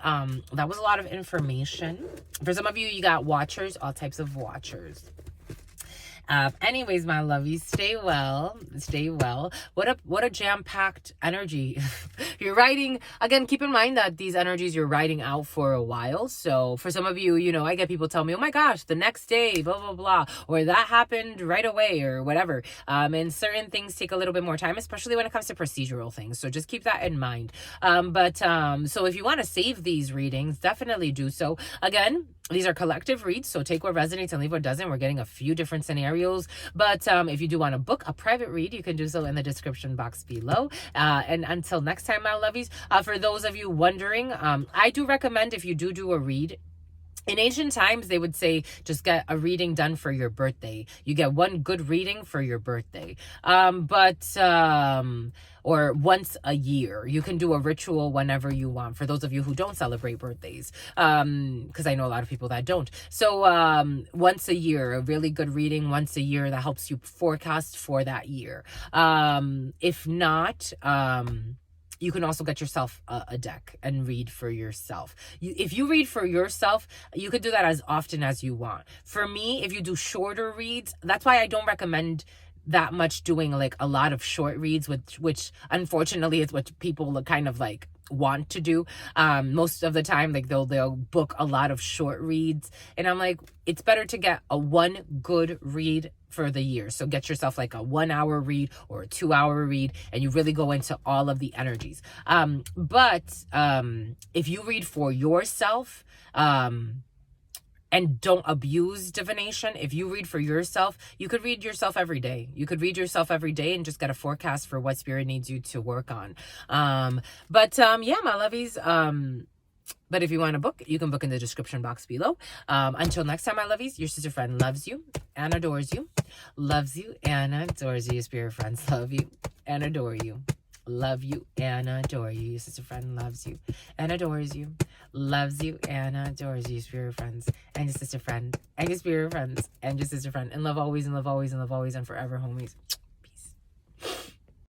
That was a lot of information. For some of you, you got watchers, all types of watchers. Anyways, my lovies, stay well. What a jam-packed energy. You're writing, again, keep in mind that these energies you're writing out for a while. So for some of you, I get people tell me, oh my gosh, the next day, blah, blah, blah, or that happened right away or whatever. And certain things take a little bit more time, especially when it comes to procedural things. So just keep that in mind. So if you want to save these readings, definitely do so. Again, these are collective reads, so take what resonates and leave what doesn't. We're getting a few different scenarios. But if you do want to book a private read, you can do so in the description box below. And until next time, my lovies, for those of you wondering, I do recommend, if you do a read, in ancient times, they would say, just get a reading done for your birthday. You get one good reading for your birthday. Or once a year. You can do a ritual whenever you want, for those of you who don't celebrate birthdays. Because I know a lot of people that don't. So once a year, a really good reading once a year that helps you forecast for that year. If not, you can also get yourself a deck and read for yourself. If you read for yourself, you could do that as often as you want. For me, if you do shorter reads, that's why I don't recommend that much doing like a lot of short reads, which unfortunately is what people kind of like want to do. Most of the time, like they'll book a lot of short reads, and I'm like, it's better to get a one good read for the year. So get yourself like a 1 hour read or a 2 hour read, and you really go into all of the energies. But if you read for yourself, and don't abuse divination. If you read for yourself, you could read yourself every day. You could read yourself every day and just get a forecast for what Spirit needs you to work on. Yeah, my lovies. But if you want to book, you can book in the description box below. Until next time, my lovies, your sister friend loves you and adores you. Loves you and adores you. Your spirit friends love you and adore you. Love you and adore you. Your sister friend loves you and adores you. Loves you and adores you. Your spirit friends and your sister friend and your spirit friends and your sister friend. And love always and love always and love always and forever, homies.